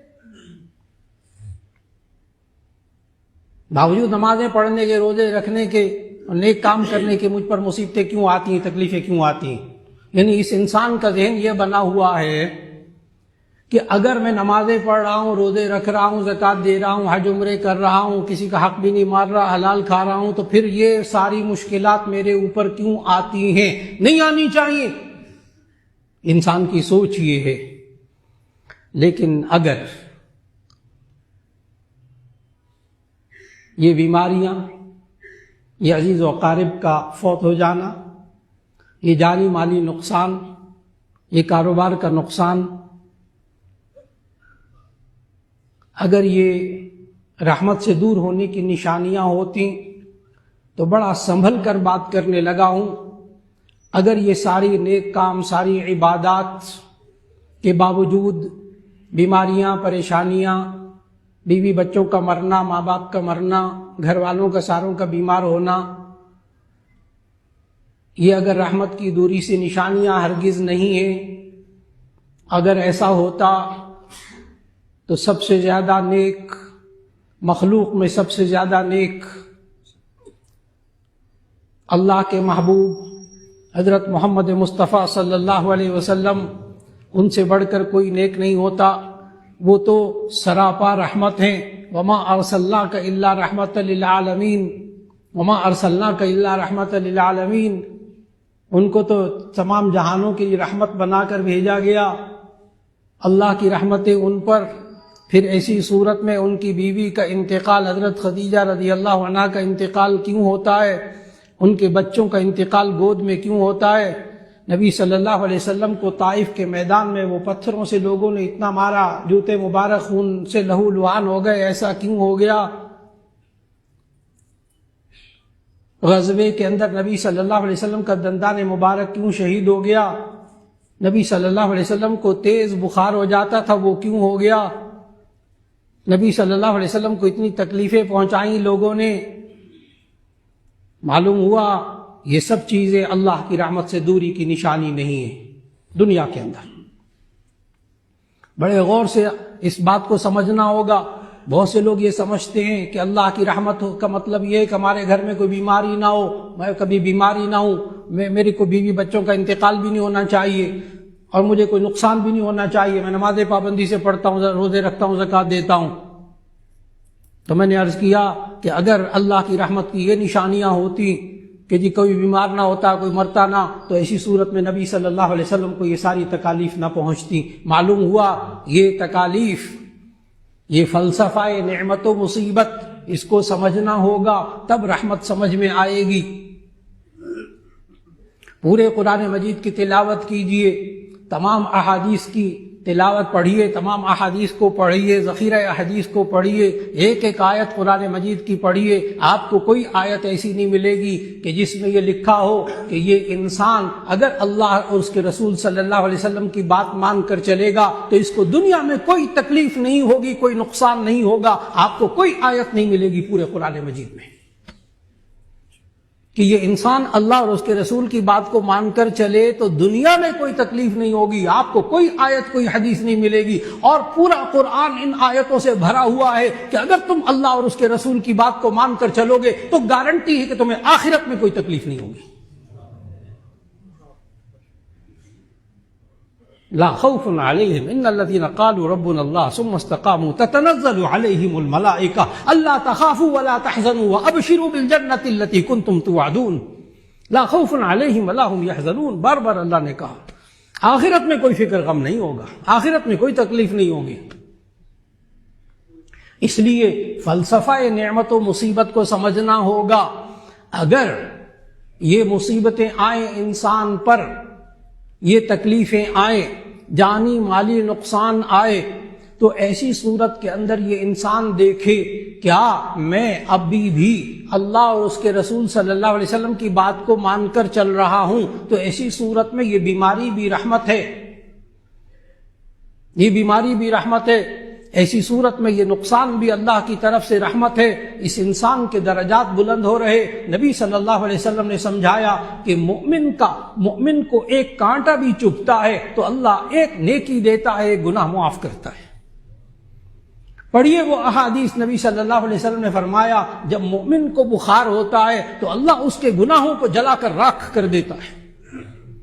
Speaker 1: باوجود نمازیں پڑھنے کے، روزے رکھنے کے اور نیک کام کرنے کے مجھ پر مصیبتیں کیوں آتی ہیں، تکلیفیں کیوں آتی ہیں؟ یعنی اس انسان کا ذہن یہ بنا ہوا ہے کہ اگر میں نمازیں پڑھ رہا ہوں، روزے رکھ رہا ہوں، زکوٰۃ دے رہا ہوں، حج عمرے کر رہا ہوں، کسی کا حق بھی نہیں مار رہا، حلال کھا رہا ہوں، تو پھر یہ ساری مشکلات میرے اوپر کیوں آتی ہیں؟ نہیں آنی چاہیے۔ انسان کی سوچ یہ ہے۔ لیکن اگر یہ بیماریاں، یہ عزیز و اقارب کا فوت ہو جانا، یہ جانی مالی نقصان، یہ کاروبار کا نقصان، اگر یہ رحمت سے دور ہونے کی نشانیاں ہوتی تو بڑا سنبھل کر بات کرنے لگا ہوں۔ اگر یہ ساری نیک کام، ساری عبادات کے باوجود بیماریاں، پریشانیاں، بیوی بچوں کا مرنا، ماں باپ کا مرنا، گھر والوں کا ساروں کا بیمار ہونا، یہ اگر رحمت کی دوری سے نشانیاں ہرگز نہیں ہیں، اگر ایسا ہوتا تو سب سے زیادہ نیک مخلوق میں سب سے زیادہ نیک اللہ کے محبوب حضرت محمد مصطفیٰ صلی اللہ علیہ وسلم، ان سے بڑھ کر کوئی نیک نہیں ہوتا۔ وہ تو سراپا رحمت ہیں۔ وما ارسلناک الا رحمت للعالمین، وما ارسلناک الا رحمت للعالمین، ان کو تو تمام جہانوں کی رحمت بنا کر بھیجا گیا۔ اللہ کی رحمتیں ان پر پھر ایسی صورت میں ان کی بیوی کا انتقال، حضرت خدیجہ رضی اللہ عنہا کا انتقال کیوں ہوتا ہے؟ ان کے بچوں کا انتقال گود میں کیوں ہوتا ہے؟ نبی صلی اللہ علیہ وسلم کو طائف کے میدان میں وہ پتھروں سے لوگوں نے اتنا مارا، جوتے مبارک خون سے لہو لعان ہو گئے، ایسا کیوں ہو گیا؟ غزوے کے اندر نبی صلی اللہ علیہ وسلم کا دندان مبارک کیوں شہید ہو گیا؟ نبی صلی اللہ علیہ وسلم کو تیز بخار ہو جاتا تھا، وہ کیوں ہو گیا؟ نبی صلی اللہ علیہ وسلم کو اتنی تکلیفیں پہنچائیں لوگوں نے، معلوم ہوا یہ سب چیزیں اللہ کی رحمت سے دوری کی نشانی نہیں ہے۔ دنیا کے اندر بڑے غور سے اس بات کو سمجھنا ہوگا۔ بہت سے لوگ یہ سمجھتے ہیں کہ اللہ کی رحمت کا مطلب یہ ہے کہ ہمارے گھر میں کوئی بیماری نہ ہو، میں کبھی بیماری نہ ہوں، میری کوئی بیوی بچوں کا انتقال بھی نہیں ہونا چاہیے، اور مجھے کوئی نقصان بھی نہیں ہونا چاہیے، میں نماز پابندی سے پڑھتا ہوں، روزے رکھتا ہوں، زکوٰۃ دیتا ہوں۔ تو میں نے عرض کیا کہ اگر اللہ کی رحمت کی یہ نشانیاں ہوتی کہ جی کوئی بیمار نہ ہوتا، کوئی مرتا نہ، تو ایسی صورت میں نبی صلی اللہ علیہ وسلم کو یہ ساری تکالیف نہ پہنچتی۔ معلوم ہوا یہ تکالیف، یہ فلسفہ نعمت و مصیبت، اس کو سمجھنا ہوگا، تب رحمت سمجھ میں آئے گی۔ پورے قرآن مجید کی تلاوت کیجئے، تمام احادیث کی تلاوت پڑھیے، تمام احادیث کو پڑھیے، ذخیرہ احادیث کو پڑھیے، ایک ایک آیت قرآن مجید کی پڑھیے، آپ کو کوئی آیت ایسی نہیں ملے گی کہ جس میں یہ لکھا ہو کہ یہ انسان اگر اللہ اور اس کے رسول صلی اللہ علیہ وسلم کی بات مان کر چلے گا تو اس کو دنیا میں کوئی تکلیف نہیں ہوگی، کوئی نقصان نہیں ہوگا۔ آپ کو کوئی آیت نہیں ملے گی پورے قرآن مجید میں کہ یہ انسان اللہ اور اس کے رسول کی بات کو مان کر چلے تو دنیا میں کوئی تکلیف نہیں ہوگی۔ آپ کو کوئی آیت، کوئی حدیث نہیں ملے گی، اور پورا قرآن ان آیتوں سے بھرا ہوا ہے کہ اگر تم اللہ اور اس کے رسول کی بات کو مان کر چلو گے تو گارنٹی ہے کہ تمہیں آخرت میں کوئی تکلیف نہیں ہوگی۔ لا خوف علیہم ان الذین قالوا ربنا اللہ ثم استقاموا تتنزل علیہم الملائکہ الا تخافوا ولا تحزنوا وابشروا بالجنۃ التي کنتم توعدون۔ لا خوف علیہم ولا هم يحزنون، بار بار اللہ نے کہا آخرت میں کوئی فکر غم نہیں ہوگا، آخرت میں کوئی تکلیف نہیں ہوگی۔ اس لیے فلسفہ نعمت و مصیبت کو سمجھنا ہوگا۔ اگر یہ مصیبتیں آئیں انسان پر، یہ تکلیفیں آئیں، جانی مالی نقصان آئے، تو ایسی صورت کے اندر یہ انسان دیکھے کیا میں ابھی بھی اللہ اور اس کے رسول صلی اللہ علیہ وسلم کی بات کو مان کر چل رہا ہوں، تو ایسی صورت میں یہ بیماری بھی رحمت ہے، یہ بیماری بھی رحمت ہے، ایسی صورت میں یہ نقصان بھی اللہ کی طرف سے رحمت ہے۔ اس انسان کے درجات بلند ہو رہے۔ نبی صلی اللہ علیہ وسلم نے سمجھایا کہ مومن کو ایک کانٹا بھی چبھتا ہے تو اللہ ایک نیکی دیتا ہے، ایک گناہ معاف کرتا ہے۔ پڑھیے وہ احادیث، نبی صلی اللہ علیہ وسلم نے فرمایا جب مومن کو بخار ہوتا ہے تو اللہ اس کے گناہوں کو جلا کر راکھ کر دیتا ہے،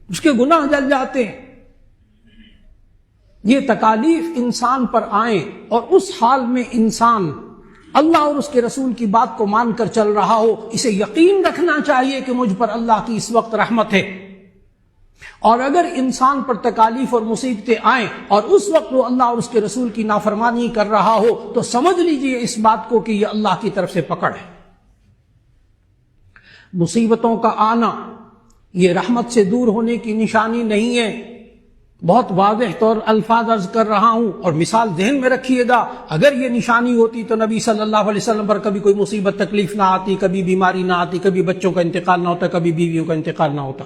Speaker 1: اس کے گناہ جل جاتے ہیں۔ یہ تکالیف انسان پر آئیں اور اس حال میں انسان اللہ اور اس کے رسول کی بات کو مان کر چل رہا ہو، اسے یقین رکھنا چاہیے کہ مجھ پر اللہ کی اس وقت رحمت ہے۔ اور اگر انسان پر تکالیف اور مصیبتیں آئیں اور اس وقت وہ اللہ اور اس کے رسول کی نافرمانی کر رہا ہو تو سمجھ لیجئے اس بات کو کہ یہ اللہ کی طرف سے پکڑ ہے۔ مصیبتوں کا آنا یہ رحمت سے دور ہونے کی نشانی نہیں ہے۔ بہت واضح طور الفاظ عرض کر رہا ہوں اور مثال ذہن میں رکھیے گا، اگر یہ نشانی ہوتی تو نبی صلی اللہ علیہ وسلم پر کبھی کوئی مصیبت تکلیف نہ آتی، کبھی بیماری نہ آتی، کبھی بچوں کا انتقال نہ ہوتا، کبھی بیویوں کا انتقال نہ ہوتا،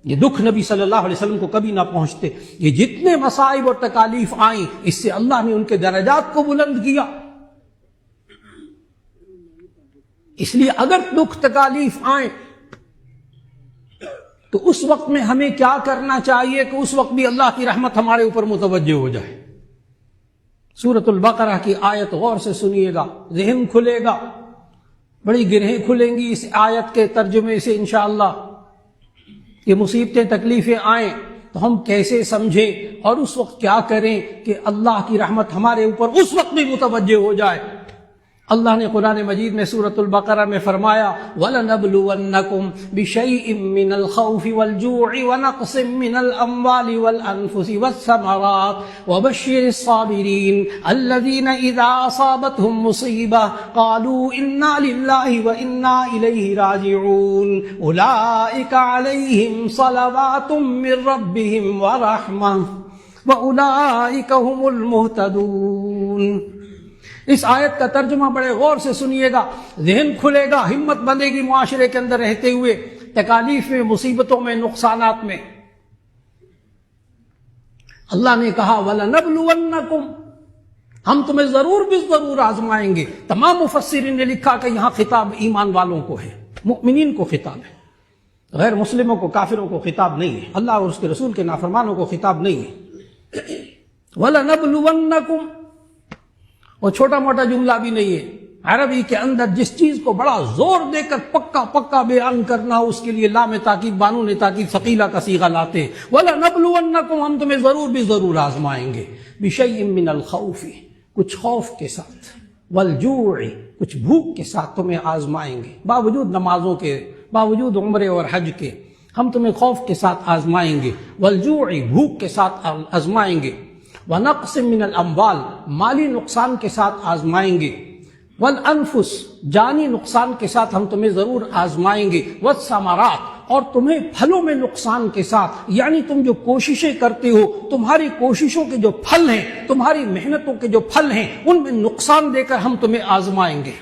Speaker 1: یہ دکھ نبی صلی اللہ علیہ وسلم کو کبھی نہ پہنچتے۔ یہ جتنے مصائب اور تکالیف آئیں اس سے اللہ نے ان کے درجات کو بلند کیا۔ اس لیے اگر دکھ تکالیف آئیں تو اس وقت میں ہمیں کیا کرنا چاہیے کہ اس وقت بھی اللہ کی رحمت ہمارے اوپر متوجہ ہو جائے۔ سورۃ البقرہ کی آیت غور سے سنیے گا، ذہن کھلے گا، بڑی گرہیں کھلیں گی اس آیت کے ترجمے سے انشاءاللہ۔ یہ مصیبتیں تکلیفیں آئیں تو ہم کیسے سمجھیں اور اس وقت کیا کریں کہ اللہ کی رحمت ہمارے اوپر اس وقت بھی متوجہ ہو جائے۔ اللہ نے قرآن مجید میں سورۃ البقرہ میں فرمایا وَلَنَبْلُوَنَّكُمْ بِشَيْءٍ مِّنَ الْخَوْفِ وَالْجُوعِ وَنَقْصٍ مِّنَ الْأَمْوَالِ وَالْأَنفُسِ وَالثَّمَرَاتِ وَبَشِّرِ الصَّابِرِينَ الَّذِينَ إِذَا أَصَابَتْهُم مُّصِيبَةٌ قَالُوا إِنَّا لِلَّهِ وَإِنَّا إِلَيْهِ رَاجِعُونَ أُولَٰئِكَ عَلَيْهِمْ صَلَوَاتٌ مِّن رَّبِّهِمْ وَرَحْمَةٌ وَأُولَٰئِكَ هُمُ الْمُهْتَدُونَ۔ اس آیت کا ترجمہ بڑے غور سے سنیے گا، ذہن کھلے گا، ہمت بندے گی معاشرے کے اندر رہتے ہوئے، تکالیف میں، مصیبتوں میں، نقصانات میں۔ اللہ نے کہا وَلَنَبْلُوَنَّكُمْ، ہم تمہیں ضرور بھی ضرور آزمائیں گے۔ تمام مفسرین نے لکھا کہ یہاں خطاب ایمان والوں کو ہے، مؤمنین کو خطاب ہے، غیر مسلموں کو، کافروں کو خطاب نہیں ہے، اللہ اور اس کے رسول کے نافرمانوں کو خطاب نہیں ہے۔ وَلَنَبْلُوَنَّكُمْ، وہ چھوٹا موٹا جملہ بھی نہیں ہے، عربی کے اندر جس چیز کو بڑا زور دے کر پکا بیان کرنا ہو، اس کے لیے لام تاکید، بانون تاکید ثقیلہ کا صیغہ لاتے ہیں۔ وَلَنَبْلُوَنَّكُمْ، ہم تمہیں ضرور بھی ضرور آزمائیں گے، بِشَيْءٍ مِّنَ الْخَوْفِ، کچھ خوف کے ساتھ، وَالْجُوعِ، کچھ بھوک کے ساتھ تمہیں آزمائیں گے، باوجود نمازوں کے، باوجود عمرے اور حج کے، ہم تمہیں خوف کے ساتھ آزمائیں گے، وَالْجُوعِ، بھوک کے ساتھ آزمائیں گے، وَنَقْصٍ مِّنَ الْأَمْوَالِ، مالی نقصان کے ساتھ آزمائیں گے، وَالْأَنفُسِ، جانی نقصان کے ساتھ ہم تمہیں ضرور آزمائیں گے، وَالثَّمَرَاتِ، اور تمہیں پھلوں میں نقصان کے ساتھ، یعنی تم جو کوششیں کرتے ہو، تمہاری کوششوں کے جو پھل ہیں، تمہاری محنتوں کے جو پھل ہیں، ان میں نقصان دے کر ہم تمہیں آزمائیں گے۔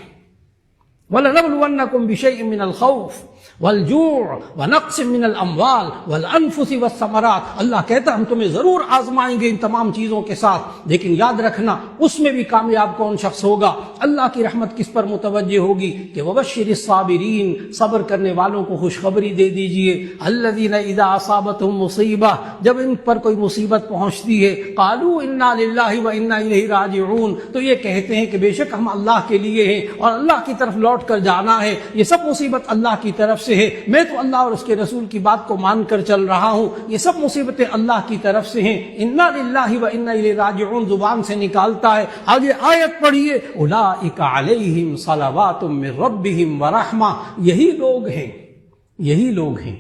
Speaker 1: وَلَنَبْلُوَنَّكُمْ بِشَيْءٍ مِّنَ الْخَوْفِ وَالْجُوعِ وَنَقْصٍ مِّنَ الْأَمْوَالِ وَالْأَنفُسِ وَالثَّمَرَاتِ، اللہ کہتا ہے ہم تمہیں ضرور آزمائیں گے ان تمام چیزوں کے ساتھ، لیکن یاد رکھنا اس میں بھی کامیاب کون شخص ہوگا؟ اللہ کی رحمت کس پر متوجہ ہوگی کہ وَبَشِّرِ الصَّابِرِينَ، صبر کرنے والوں کو خوشخبری دے دیجئے، الَّذِينَ إِذَا أَصَابَتْهُم مُّصِيبَةٌ، جب ان پر کوئی مصیبت پہنچتی ہے، قَالُوا إِنَّا لِلَّهِ وَإِنَّا إِلَيْهِ رَاجِعُونَ، تو یہ کہتے ہیں کہ بے شک ہم اللہ کے لیے ہیں اور اللہ کی طرف لوٹ کر جانا ہے، یہ سب مصیبت اللہ کی طرف سے ہے، میں تو اللہ اور اس کے رسول کی بات کو مان کر چل رہا ہوں، یہ سب مصیبتیں اللہ کی طرف سے ہیں۔ انا للہ و انا الیہ راجعون زبان سے نکالتا ہے۔ آگے آیت پڑھیے، اولئک علیہم صلوات من ربہم ورحمہ، یہی لوگ ہیں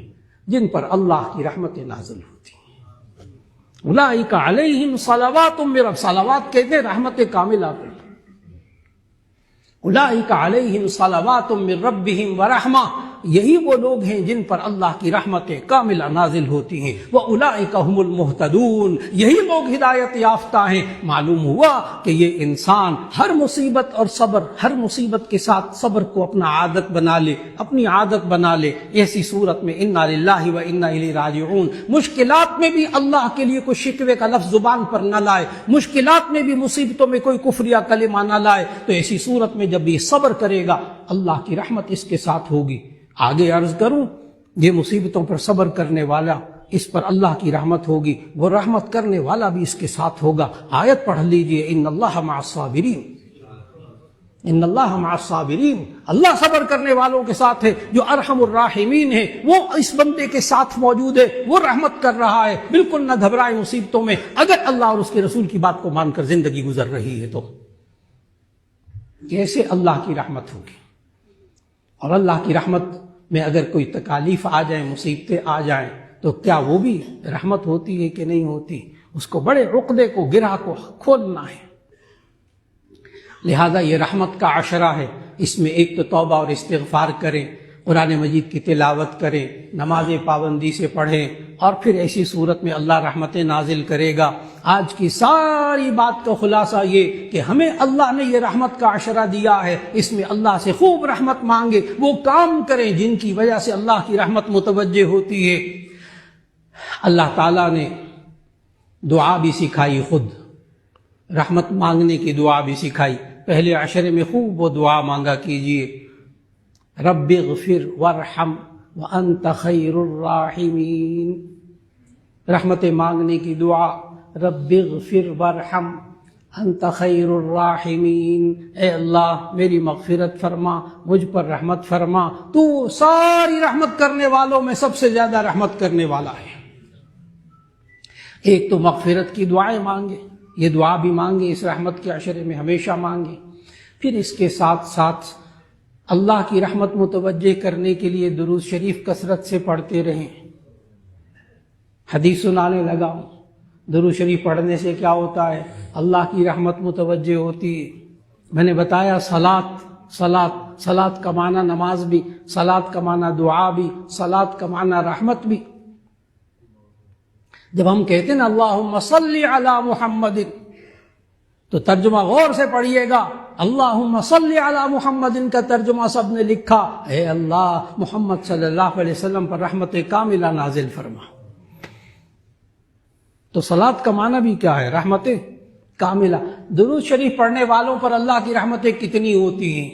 Speaker 1: جن پر اللہ کی رحمتیں نازل ہوتی ہیں۔ اولئک علیہم صلوات من رب، صلوات کہتے ہیں رحمت کاملہ کو، اولئک علیہم صلوات من ربہم ورحمہ، یہی وہ لوگ ہیں جن پر اللہ کی رحمتیں کاملہ نازل ہوتی ہیں۔ وَأُولَئِكَ هُمُ الْمُهْتَدُونَ، یہی لوگ ہدایت یافتہ ہیں۔ معلوم ہوا کہ یہ انسان ہر مصیبت اور صبر، ہر مصیبت کے ساتھ صبر کو اپنا عادت بنا لے، اپنی عادت بنا لے، ایسی صورت میں اِنَّا لِلَّهِ وَإِنَّا إِلَيْهِ راجعون، مشکلات میں بھی اللہ کے لیے کوئی شکوے کا لفظ زبان پر نہ لائے، مشکلات میں بھی، مصیبتوں میں کوئی کفر یا کلمہ نہ لائے، تو ایسی صورت میں جب یہ صبر کرے گا اللہ کی رحمت اس کے ساتھ ہوگی۔ آگے عرض کروں، یہ مصیبتوں پر صبر کرنے والا، اس پر اللہ کی رحمت ہوگی، وہ رحمت کرنے والا بھی اس کے ساتھ ہوگا۔ آیت پڑھ لیجئے، ان اللہ مع الصابرین، ان اللہ مع الصابرین، اللہ صبر کرنے والوں کے ساتھ ہے، جو ارحم الراحمین ہے، وہ اس بندے کے ساتھ موجود ہے، وہ رحمت کر رہا ہے، بالکل نہ گھبرائے مصیبتوں میں، اگر اللہ اور اس کے رسول کی بات کو مان کر زندگی گزر رہی ہے تو۔ کیسے اللہ کی رحمت ہوگی؟ اور اللہ کی رحمت میں اگر کوئی تکالیف آ جائیں، مصیبتیں آ جائیں، تو کیا وہ بھی رحمت ہوتی ہے کہ نہیں ہوتی؟ اس کو بڑے عقدے کو، گرہ کو کھولنا ہے۔ لہذا یہ رحمت کا عشرہ ہے، اس میں ایک تو توبہ اور استغفار کریں، قرآن مجید کی تلاوت کریں، نمازیں پابندی سے پڑھیں، اور پھر ایسی صورت میں اللہ رحمتیں نازل کرے گا۔ آج کی ساری بات کا خلاصہ یہ کہ ہمیں اللہ نے یہ رحمت کا عشرہ دیا ہے، اس میں اللہ سے خوب رحمت مانگے، وہ کام کریں جن کی وجہ سے اللہ کی رحمت متوجہ ہوتی ہے۔ اللہ تعالیٰ نے دعا بھی سکھائی، خود رحمت مانگنے کی دعا بھی سکھائی۔ پہلے عشرے میں خوب وہ دعا مانگا کیجئے، رب اغفر وارحم وانت خیر الراحمین، رحمت مانگنے کی دعا، رب اغفر وارحم انت خیر الراحمین، اے اللہ میری مغفرت فرما، مجھ پر رحمت فرما، تو ساری رحمت کرنے والوں میں سب سے زیادہ رحمت کرنے والا ہے۔ ایک تو مغفرت کی دعائیں مانگے، یہ دعا بھی مانگے، اس رحمت کے عشرے میں ہمیشہ مانگے۔ پھر اس کے ساتھ ساتھ اللہ کی رحمت متوجہ کرنے کے لیے درود شریف کثرت سے پڑھتے رہیں۔ حدیث سنانے لگا ہوں، درود شریف پڑھنے سے کیا ہوتا ہے؟ اللہ کی رحمت متوجہ ہوتی ہے۔ میں نے بتایا صلاۃ کا معنی نماز بھی، صلاۃ کا معنی دعا بھی، صلاۃ کا معنی رحمت بھی۔ جب ہم کہتے ہیں نا اللہم صلی علی محمد، تو ترجمہ غور سے پڑھیے گا۔ اللہم صلی علی محمد کا ترجمہ سب نے لکھا، اے اللہ محمد صلی اللہ علیہ وسلم پر رحمت کاملہ نازل فرما۔ تو صلاۃ کا معنی بھی کیا ہے؟ رحمت کاملہ۔ درود شریف پڑھنے والوں پر اللہ کی رحمتیں کتنی ہوتی ہیں؟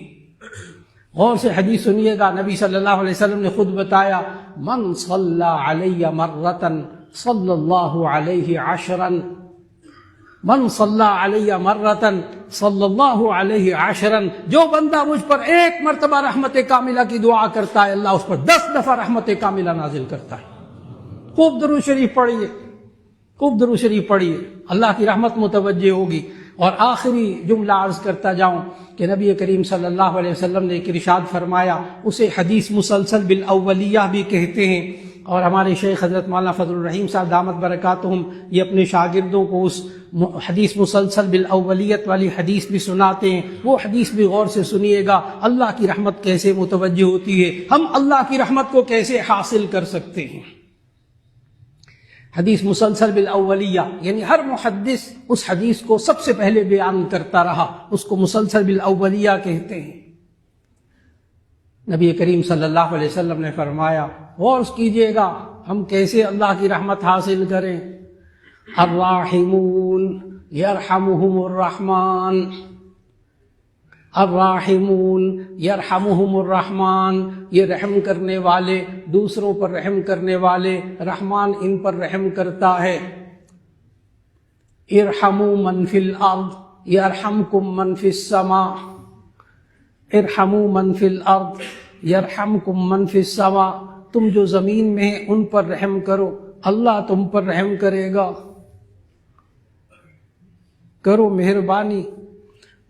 Speaker 1: غور سے حدیث سنیے گا، نبی صلی اللہ علیہ وسلم نے خود بتایا، من صلی علی مرۃ صلی اللہ علیہ عشرا، من صلی علی مرۃ صلی اللہ علیہ عشرا، جو بندہ مجھ پر ایک مرتبہ رحمت کاملہ کی دعا کرتا ہے، اللہ اس پر 10 دفعہ رحمت کاملہ نازل کرتا ہے۔ خوب درود شریف پڑھیے، خوب درود شریف پڑھیے، اللہ کی رحمت متوجہ ہوگی۔ اور آخری جملہ عرض کرتا جاؤں کہ نبی کریم صلی اللہ علیہ وسلم نے ایک ارشاد فرمایا، اسے حدیث مسلسل بالاولیہ بھی کہتے ہیں، اور ہمارے شیخ حضرت مولانا فضل الرحیم صاحب دامت برکاتہم یہ اپنے شاگردوں کو اس حدیث مسلسل بالاولیت والی حدیث بھی سناتے ہیں۔ وہ حدیث بھی غور سے سنیے گا، اللہ کی رحمت کیسے متوجہ ہوتی ہے، ہم اللہ کی رحمت کو کیسے حاصل کر سکتے ہیں۔ حدیث مسلسل بالاولیہ یعنی ہر محدث اس حدیث کو سب سے پہلے بیان کرتا رہا، اس کو مسلسل بالاولیہ کہتے ہیں۔ نبی کریم صلی اللہ علیہ وسلم نے فرمایا، غور کیجئے گا ہم کیسے اللہ کی رحمت حاصل کریں۔ الراحمون یرحمہم الرحمن، الراحمون یرحمہم الرحمن، یہ رحم کرنے والے، دوسروں پر رحم کرنے والے، رحمان ان پر رحم کرتا ہے۔ ارحموا من فی الارض یرحمکم من فی السماء، ارحموا من فی الارض یرحمکم من فی السماء، تم جو زمین میں ہیں ان پر رحم کرو، اللہ تم پر رحم کرے گا۔ کرو مہربانی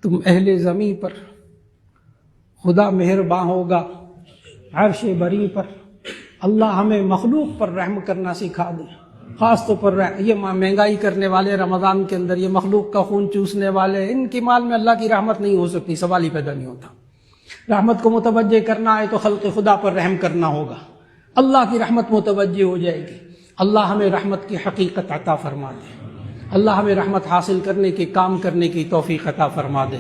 Speaker 1: تم اہل زمین پر، خدا مہرباں ہوگا عرش بری پر۔ اللہ ہمیں مخلوق پر رحم کرنا سکھا دے، خاص طور پر یہ مہنگائی کرنے والے رمضان کے اندر، یہ مخلوق کا خون چوسنے والے، ان کی مال میں اللہ کی رحمت نہیں ہو سکتی، سوال ہی پیدا نہیں ہوتا۔ رحمت کو متوجہ کرنا ہے تو خلق خدا پر رحم کرنا ہوگا، اللہ کی رحمت متوجہ ہو جائے گی۔ اللہ ہمیں رحمت کی حقیقت عطا فرما دے، اللہ ہمیں رحمت حاصل کرنے کی، کام کرنے کی توفیق عطا فرما دے۔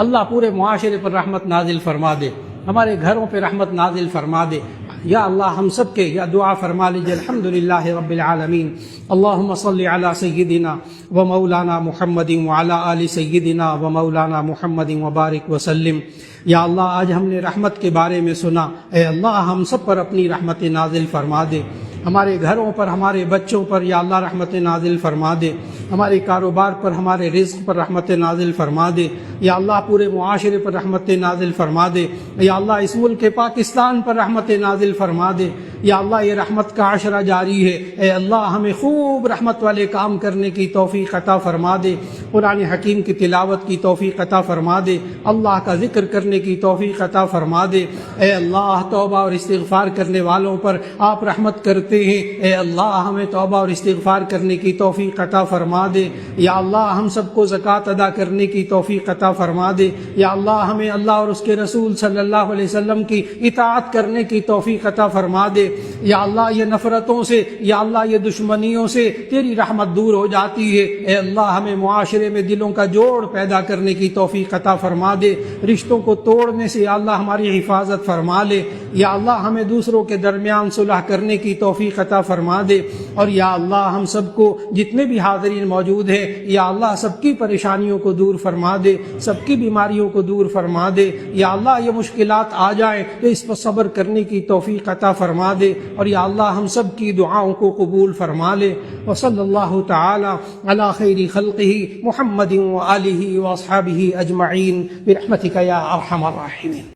Speaker 1: اللہ پورے معاشرے پر رحمت نازل فرما دے، ہمارے گھروں پہ رحمت نازل فرما دے۔ یا اللہ ہم سب کے یا دعا فرما لیجیے، الحمدللہ رب العالمین، اللہم صلی علی سیدنا و مولانا محمد وعلی آل سیدنا و مولانا محمد وبارک وسلم۔ یا اللہ آج ہم نے رحمت کے بارے میں سنا، اے اللہ ہم سب پر اپنی رحمت نازل فرما دے، ہمارے گھروں پر، ہمارے بچوں پر یا اللہ رحمت نازل فرما دے، ہمارے کاروبار پر، ہمارے رزق پر رحمت نازل فرما دے، یا اللہ پورے معاشرے پر رحمت نازل فرما دے، یا اللہ اس ملک پاکستان پر رحمت نازل فرما دے، یا اللہ یہ رحمت کا عشرہ جاری ہے، اے اللہ ہمیں خوب رحمت والے کام کرنے کی توفیق عطا فرما دے، قرآن حکیم کی تلاوت کی توفیق عطا فرما دے، اللہ کا ذکر کرنے کی توفیق عطا فرما دے، اے اللہ توبہ اور استغفار کرنے والوں پر آپ رحمت کرتے ہیں، اے اللہ ہمیں توبہ اور استغفار کرنے کی توفیق عطا فرما دے، یا اللہ ہم سب کو زکوٰۃ ادا کرنے کی توفیق عطا فرما دے، یا اللہ ہمیں اللہ اور اس کے رسول صلی اللہ علیہ وسلم کی اطاعت کرنے کی توفیق عطا فرما دے، یا اللہ یہ نفرتوں سے، یا اللہ یہ دشمنیوں سے تیری رحمت دور ہو جاتی ہے، اے اللہ ہمیں معاشرے میں دلوں کا جوڑ پیدا کرنے کی توفیق عطا فرما دے، رشتوں کو توڑنے سے یا اللہ ہماری حفاظت فرما لے، یا اللہ ہمیں دوسروں کے درمیان صلح کرنے کی توفیق عطا فرما دے، اور یا اللہ ہم سب کو جتنے بھی حاضرین موجود ہیں یا اللہ سب کی پریشانیوں کو دور فرما دے، سب کی بیماریوں کو دور فرما دے، یا اللہ یہ مشکلات آ جائیں تو اس پر صبر کرنے کی توفیق عطا فرما دے، اور یا اللہ ہم سب کی دعاؤں کو قبول فرما لے۔ وصلی اللہ تعالی علی خیر خلقہ محمد وآلہ واصحابہ اجمعین برحمتک یا ارحم الراحمین۔